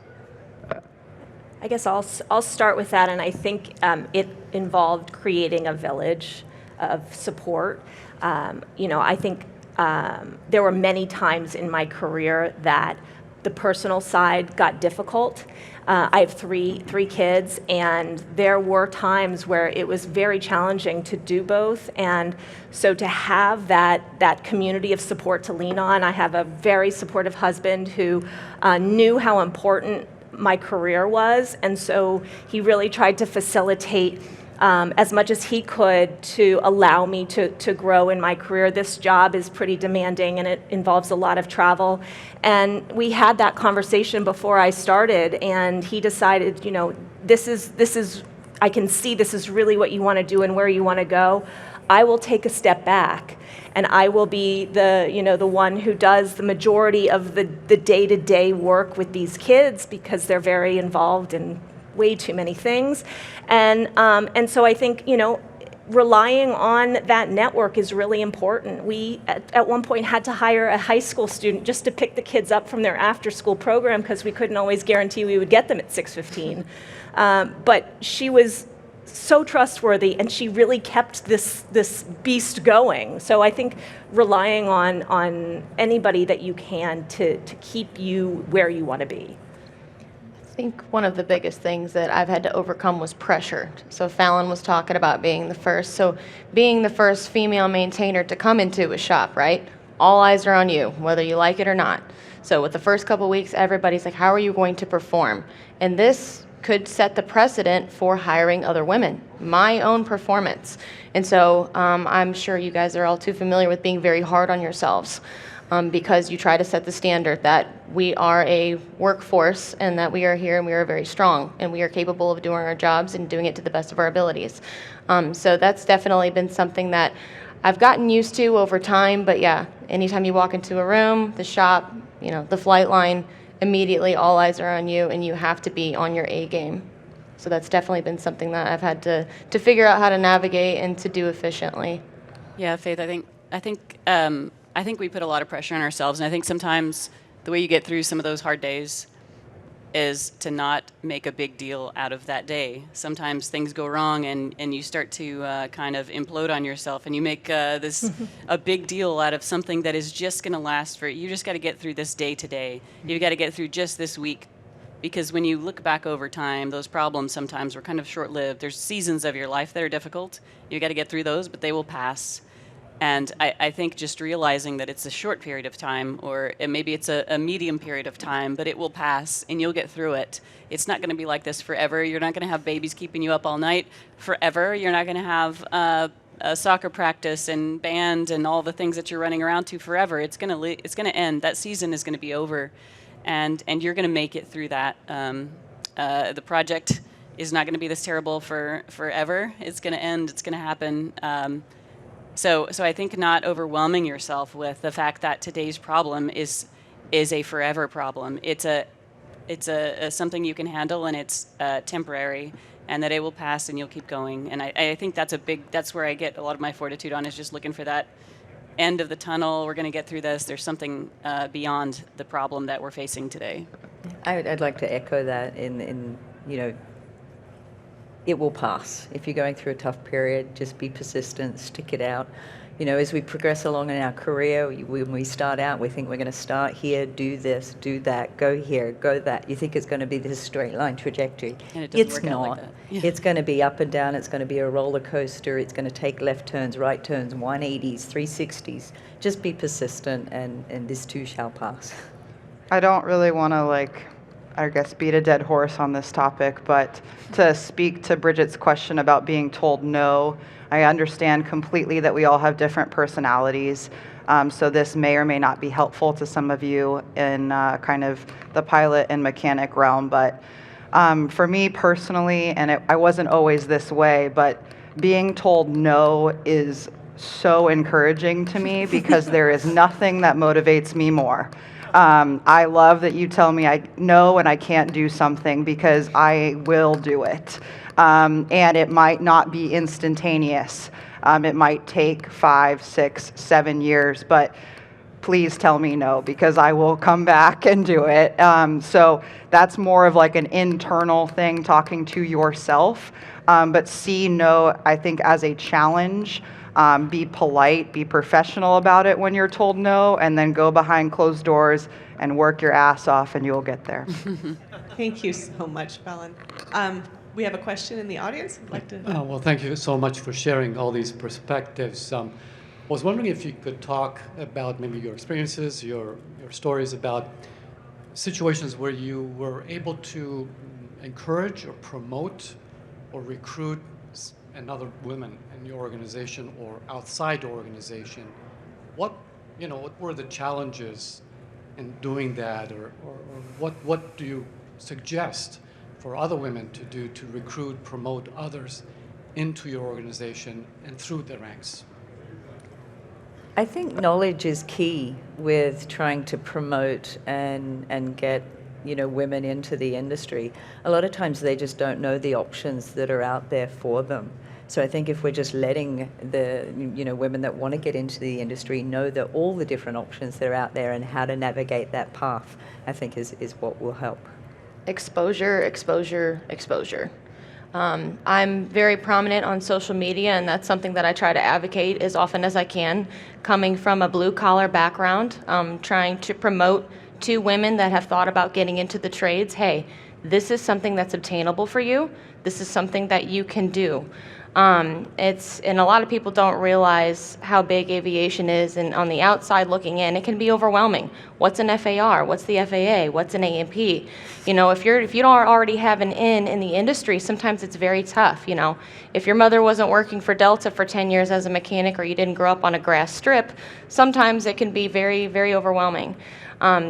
I guess I'll start with that, and I think it involved creating a village of support. I think there were many times in my career that the personal side got difficult. I have three kids, and there were times where it was very challenging to do both. And so to have that community of support to lean on, I have a very supportive husband who knew how important my career was, and so he really tried to facilitate as much as he could to allow me to grow in my career. This job is pretty demanding, and it involves a lot of travel. And we had that conversation before I started, and he decided, this is I can see this is really what you want to do and where you want to go. I will take a step back, and I will be the one who does the majority of the day-to-day work with these kids, because they're very involved in way too many things. And so I think, relying on that network is really important. We, at one point, had to hire a high school student just to pick the kids up from their after-school program, because we couldn't always guarantee we would get them at 6:15. But she was so trustworthy, and she really kept this beast going. So I think relying on anybody that you can to keep you where you want to be. I think one of the biggest things that I've had to overcome was pressure. So Fallon was talking about being the first. So being the first female maintainer to come into a shop, right? All eyes are on you, whether you like it or not. So with the first couple of weeks, everybody's like, how are you going to perform? And this could set the precedent for hiring other women, my own performance. And so I'm sure you guys are all too familiar with being very hard on yourselves. Because you try to set the standard that we are a workforce and that we are here and we are very strong and we are capable of doing our jobs and doing it to the best of our abilities. So that's definitely been something that I've gotten used to over time. But yeah, anytime you walk into a room, the shop, the flight line, immediately all eyes are on you and you have to be on your A game. So that's definitely been something that I've had to figure out how to navigate and to do efficiently. Yeah, Faith, I think we put a lot of pressure on ourselves, and I think sometimes the way you get through some of those hard days is to not make a big deal out of that day. Sometimes things go wrong, and you start to kind of implode on yourself, and you make a big deal out of something that is just going to last you just got to get through this day to day. You got to get through just this week, because when you look back over time, those problems sometimes were kind of short-lived. There's seasons of your life that are difficult. You got to get through those, but they will pass. And I think just realizing that it's a short period of time, or maybe it's a medium period of time, but it will pass and you'll get through it. It's not going to be like this forever. You're not going to have babies keeping you up all night forever. You're not going to have a soccer practice and band and all the things that you're running around to forever. It's going to end. That season is going to be over, and you're going to make it through that. The project is not going to be this terrible forever. It's going to end. It's going to happen. So I think not overwhelming yourself with the fact that today's problem is a forever problem. It's a something you can handle, and it's temporary, and that it will pass and you'll keep going. And I think that's where I get a lot of my fortitude on, is just looking for that end of the tunnel. We're going to get through this. There's something beyond the problem that we're facing today. I'd like to echo that in it will pass. If you're going through a tough period, just be persistent, stick it out. You know, as we progress along in our career, when we start out, we think we're going to start here, do this, do that, go here, go that. You think it's going to be this straight line trajectory. And it doesn't It's work out like not. that. Yeah. It's going to be up and down. It's going to be a roller coaster. It's going to take left turns, right turns, 180s, 360s. Just be persistent, and this too shall pass. I don't really want to, like, I guess, beat a dead horse on this topic, but to speak to Bridget's question about being told no, I understand completely that we all have different personalities. So this may or may not be helpful to some of you in kind of the pilot and mechanic realm. But for me personally, and I wasn't always this way, but being told no is so encouraging to me because there is nothing that motivates me more. I love that you tell me I know and I can't do something because I will do it. And it might not be instantaneous. It might take 5, 6, 7 years, but please tell me no because I will come back and do it. So that's more of like an internal thing, talking to yourself. But see no, I think, as a challenge. Be polite, be professional about it when you're told no, and then go behind closed doors and work your ass off and you'll get there. Thank you so much, Fallon. We have a question in the audience. I'd like to. Well, thank you so much for sharing all these perspectives. I was wondering if you could talk about maybe your experiences, your stories about situations where you were able to encourage or promote or recruit another women in your organization or outside your organization. What were the challenges in doing that, or what do you suggest for other women to do to recruit, promote others into your organization and through the ranks? I think knowledge is key with trying to promote and get women into the industry. A lot of times they just don't know the options that are out there for them. So I think if we're just letting the women that want to get into the industry know that all the different options that are out there and how to navigate that path, I think is what will help. Exposure, exposure, exposure. I'm very prominent on social media, and that's something that I try to advocate as often as I can. Coming from a blue-collar background, trying to promote to women that have thought about getting into the trades, hey, this is something that's obtainable for you. This is something that you can do. And a lot of people don't realize how big aviation is, and on the outside looking in, it can be overwhelming. What's an FAR? What's the FAA? What's an A&P? If you don't already have an in the industry, sometimes it's very tough. If your mother wasn't working for Delta for 10 years as a mechanic, or you didn't grow up on a grass strip, sometimes it can be very, very overwhelming.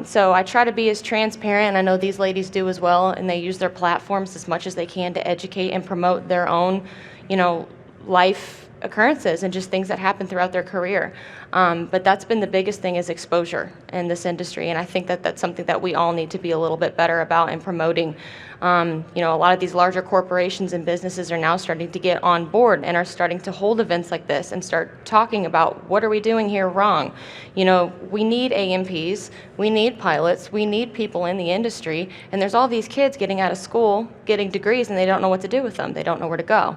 So I try to be as transparent, and I know these ladies do as well, and they use their platforms as much as they can to educate and promote their own life occurrences and just things that happen throughout their career. But that's been the biggest thing, is exposure in this industry. And I think that that's something that we all need to be a little bit better about in promoting. A lot of these larger corporations and businesses are now starting to get on board and are starting to hold events like this and start talking about, what are we doing here wrong? We need AMPs, we need pilots, we need people in the industry, and there's all these kids getting out of school, getting degrees, and they don't know what to do with them. They don't know where to go.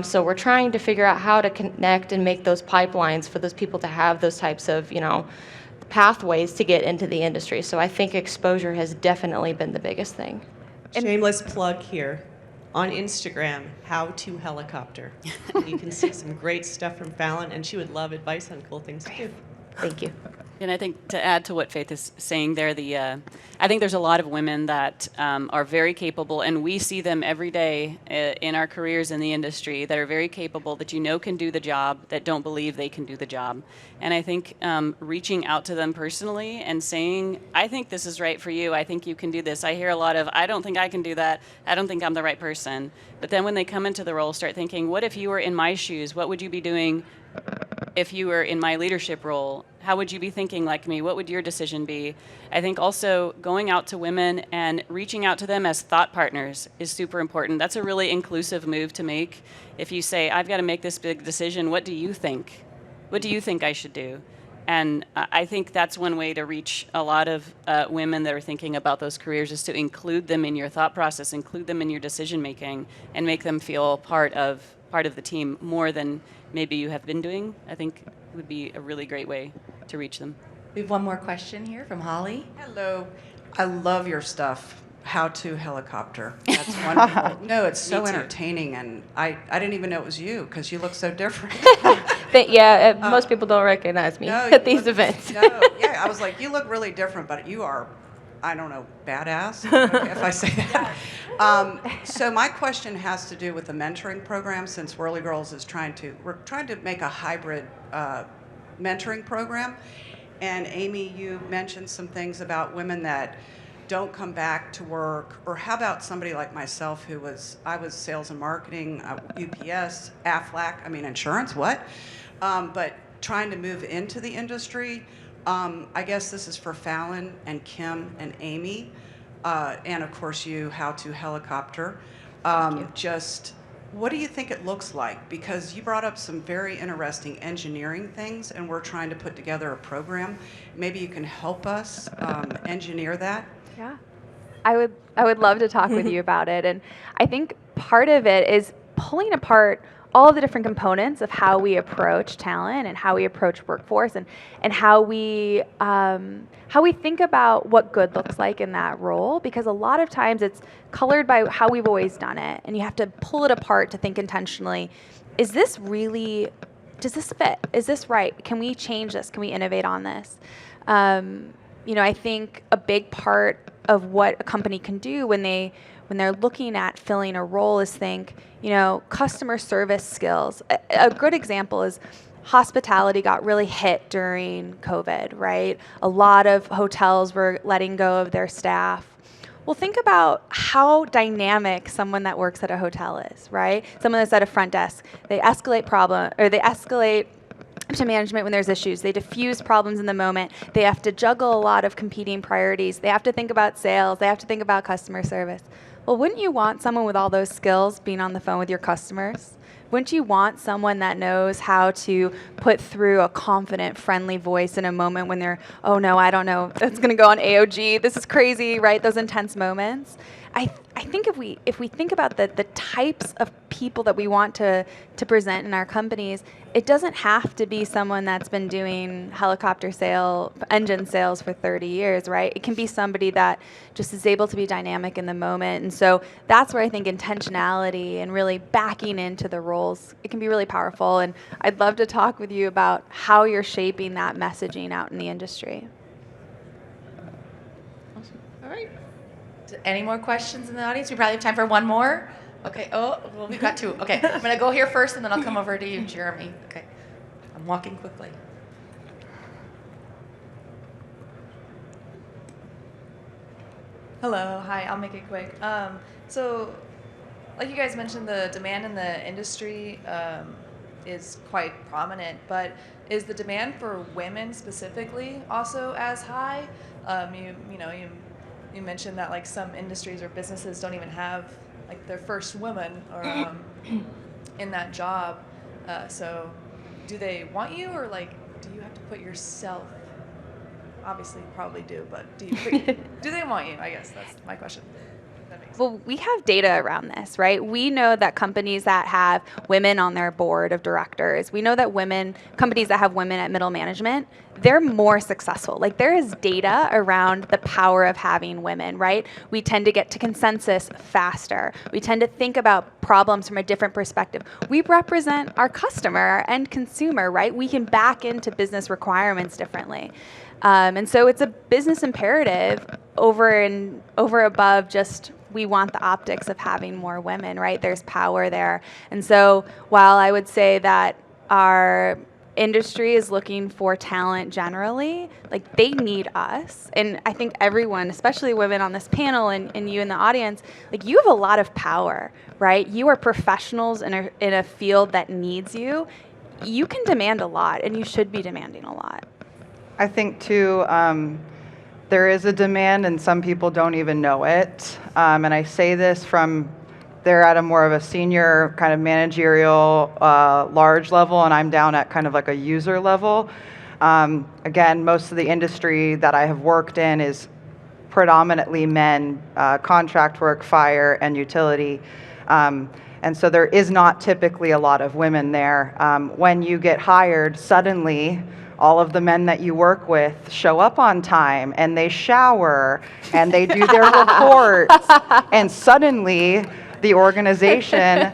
So we're trying to figure out how to connect and make those pipelines for those people to have those types of, pathways to get into the industry. So I think exposure has definitely been the biggest thing. Shameless plug here. On Instagram, How to Helicopter. You can see some great stuff from Fallon, and she would love advice on cool things too. Thank you. And I think to add to what Faith is saying there, I think there's a lot of women that are very capable, and we see them every day in our careers in the industry, that are very capable, that can do the job, that don't believe they can do the job. And I think reaching out to them personally and saying, I think this is right for you, I think you can do this. I hear a lot of, I don't think I can do that, I don't think I'm the right person. But then when they come into the role, start thinking, what if you were in my shoes? What would you be doing if you were in my leadership role? How would you be thinking like me? What would your decision be? I think also going out to women and reaching out to them as thought partners is super important. That's a really inclusive move to make. If you say, I've got to make this big decision, what do you think? What do you think I should do? And I think that's one way to reach a lot of women that are thinking about those careers, is to include them in your thought process, include them in your decision making, and make them feel part of part of the team more than maybe you have been doing, I think would be a really great way to reach them. We have one more question here from Holly. Hello. I love your stuff. How to helicopter. That's wonderful. No, it's so entertaining, and I didn't even know it was you because you look so different. Most people don't recognize me No, at these events. No, yeah, I was like, you look really different, but you are, I don't know, badass, okay, if I say that. So my question has to do with the mentoring program, since Whirly Girls is we're trying to make a hybrid mentoring program. And Amy, you mentioned some things about women that don't come back to work, or how about somebody like myself I was sales and marketing, UPS, AFLAC, insurance, what? But trying to move into the industry. I guess this is for Fallon and Kim and Amy, and of course you, how to helicopter. Just what do you think it looks like? Because you brought up some very interesting engineering things, and we're trying to put together a program. Maybe you can help us engineer that. Yeah, I would love to talk with you about it. And I think part of it is pulling apart all of the different components of how we approach talent and how we approach workforce, and how we think about what good looks like in that role, because a lot of times it's colored by how we've always done it, and you have to pull it apart to think intentionally, does this fit? Is this right? Can we change this? Can we innovate on this? I think a big part of what a company can do when they're looking at filling a role is think, customer service skills. A good example is hospitality got really hit during COVID, right? A lot of hotels were letting go of their staff. Well, think about how dynamic someone that works at a hotel is, right? Someone that's at a front desk. They escalate to management when there's issues. They diffuse problems in the moment. They have to juggle a lot of competing priorities. They have to think about sales. They have to think about customer service. Well, wouldn't you want someone with all those skills being on the phone with your customers? Wouldn't you want someone that knows how to put through a confident, friendly voice in a moment when they're, oh no, I don't know, that's going to go on AOG, this is crazy, right? Those intense moments. I think if we think about the types of people that we want to present in our companies, it doesn't have to be someone that's been doing engine sales for 30 years, right? It can be somebody that just is able to be dynamic in the moment. And so that's where I think intentionality and really backing into the roles, it can be really powerful. And I'd love to talk with you about how you're shaping that messaging out in the industry. Awesome. All right. Any more questions in the audience? We probably have time for one more. Okay. Oh, well, we've got two. Okay. I'm going to go here first, and then I'll come over to you, Jeremy. Okay. I'm walking quickly. Hello. Hi. I'll make it quick. So, like you guys mentioned, the demand in the industry is quite prominent, but is the demand for women specifically also as high? You mentioned that like some industries or businesses don't even have like their first woman or in that job. So do they want you, or like do you have to put yourself? Obviously, you probably do, but do they want you? I guess that's my question. Well, we have data around this, right? We know that companies that have women on their board of directors, we know that companies that have women at middle management, they're more successful. Like there is data around the power of having women, right? We tend to get to consensus faster. We tend to think about problems from a different perspective. We represent our customer, our end consumer, right? We can back into business requirements differently. And so it's a business imperative over above just we want the optics of having more women, right? There's power there. And so while I would say that our industry is looking for talent generally, like they need us. And I think everyone, especially women on this panel and you in the audience, like you have a lot of power, right? You are professionals in a field that needs you. You can demand a lot, and you should be demanding a lot. I think too, there is a demand and some people don't even know it. And I say this from, they're at a more of a senior kind of managerial large level, and I'm down at kind of like a user level. Again, most of the industry that I have worked in is predominantly men, contract work, fire, and utility. And so there is not typically a lot of women there. When you get hired, suddenly all of the men that you work with show up on time and they shower and they do their reports, and suddenly the organization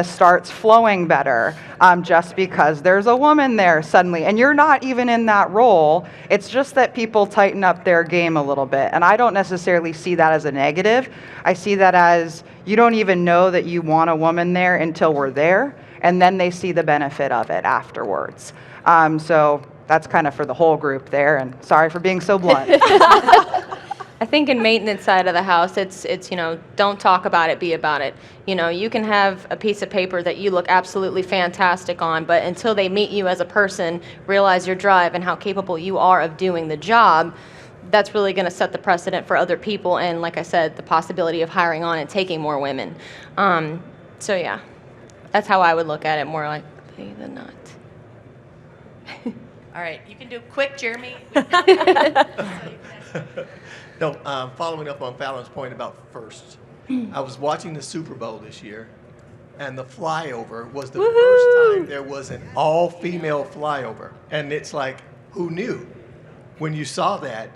starts flowing better, just because there's a woman there suddenly. And you're not even in that role. It's just that people tighten up their game a little bit. And I don't necessarily see that as a negative. I see that as, you don't even know that you want a woman there until we're there, and then they see the benefit of it afterwards. So that's kind of for the whole group there, and sorry for being so blunt. I think in maintenance side of the house, it's don't talk about it, be about it. You can have a piece of paper that you look absolutely fantastic on, but until they meet you as a person, realize your drive and how capable you are of doing the job, that's really going to set the precedent for other people, and like I said, the possibility of hiring on and taking more women. So yeah, that's how I would look at it, more like pay than not. All right, you can do quick, Jeremy. No, following up on Fallon's point about first, I was watching the Super Bowl this year, and the flyover was the first time there was an all-female flyover. And it's like, who knew? When you saw that,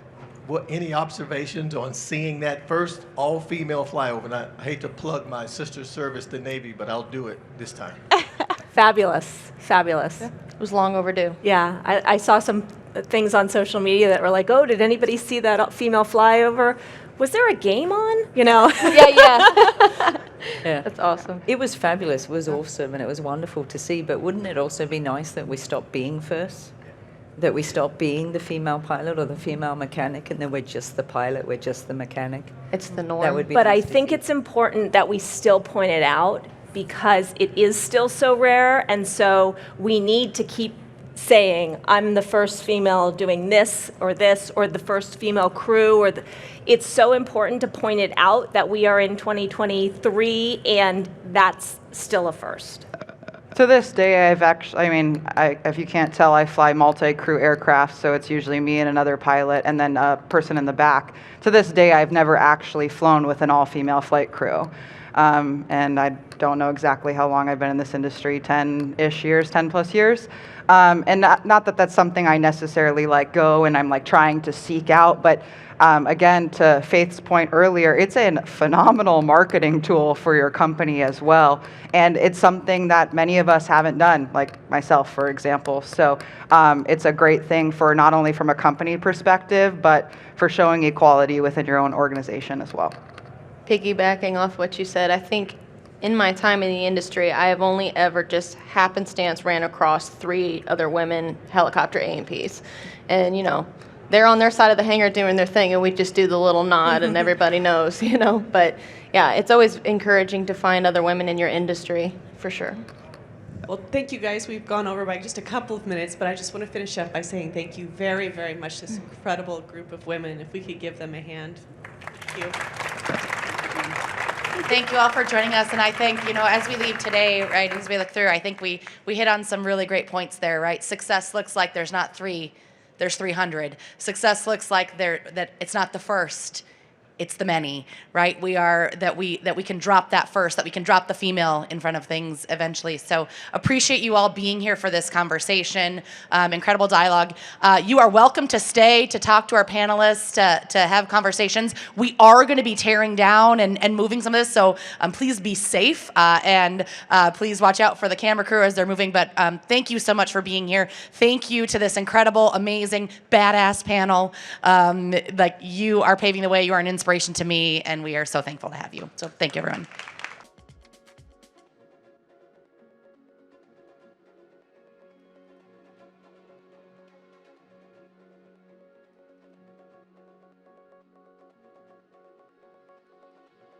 any observations on seeing that first all-female flyover? And I hate to plug my sister's service, the Navy, but I'll do it this time. Fabulous, fabulous. It was long overdue. Yeah, I saw some things on social media that were like, oh, did anybody see that female flyover? Was there a game on? Yeah. Yeah. That's awesome. It was fabulous. It was awesome, and it was wonderful to see. But wouldn't it also be nice that we stopped being first? That we stop being the female pilot or the female mechanic, and then we're just the pilot, we're just the mechanic? It's the norm. That would be But I nice to think see. it's important that we still point it out, because it is still so rare, and so we need to keep saying, I'm the first female doing this, or the first female crew, it's so important to point it out that we are in 2023, and that's still a first. To this day, if you can't tell, I fly multi-crew aircraft, so it's usually me and another pilot and then a person in the back. To this day, I've never actually flown with an all-female flight crew. And I don't know exactly how long I've been in this industry, 10-ish years, 10 plus years. And not that that's something I necessarily go and I'm trying to seek out, but again, to Faith's point earlier, it's a phenomenal marketing tool for your company as well. And it's something that many of us haven't done, like myself, for example. So it's a great thing for not only from a company perspective, but for showing equality within your own organization as well. Piggybacking off what you said, I think in my time in the industry, I have only ever just happenstance ran across 3 other women helicopter A&Ps. And, they're on their side of the hangar doing their thing, and we just do the little nod, and everybody knows, But, yeah, it's always encouraging to find other women in your industry, for sure. Well, thank you guys. We've gone over by just a couple of minutes, but I just want to finish up by saying thank you very, very much to this incredible group of women. If we could give them a hand. Thank you. Thank you all for joining us, and I think, as we leave today, right, as we look through, I think we hit on some really great points there, right? Success looks like there's not 3, there's 300. Success looks like that it's not the first, it's the many, right? That we can drop that first, that we can drop the female in front of things eventually. So appreciate you all being here for this conversation. Incredible dialogue. You are welcome to stay to talk to our panelists, to have conversations. We are going to be tearing down and moving some of this, so please be safe and please watch out for the camera crew as they're moving. But thank you so much for being here. Thank you to this incredible, amazing, badass panel. You are paving the way. You are an inspiration to me, and we are so thankful to have you. So thank you, everyone.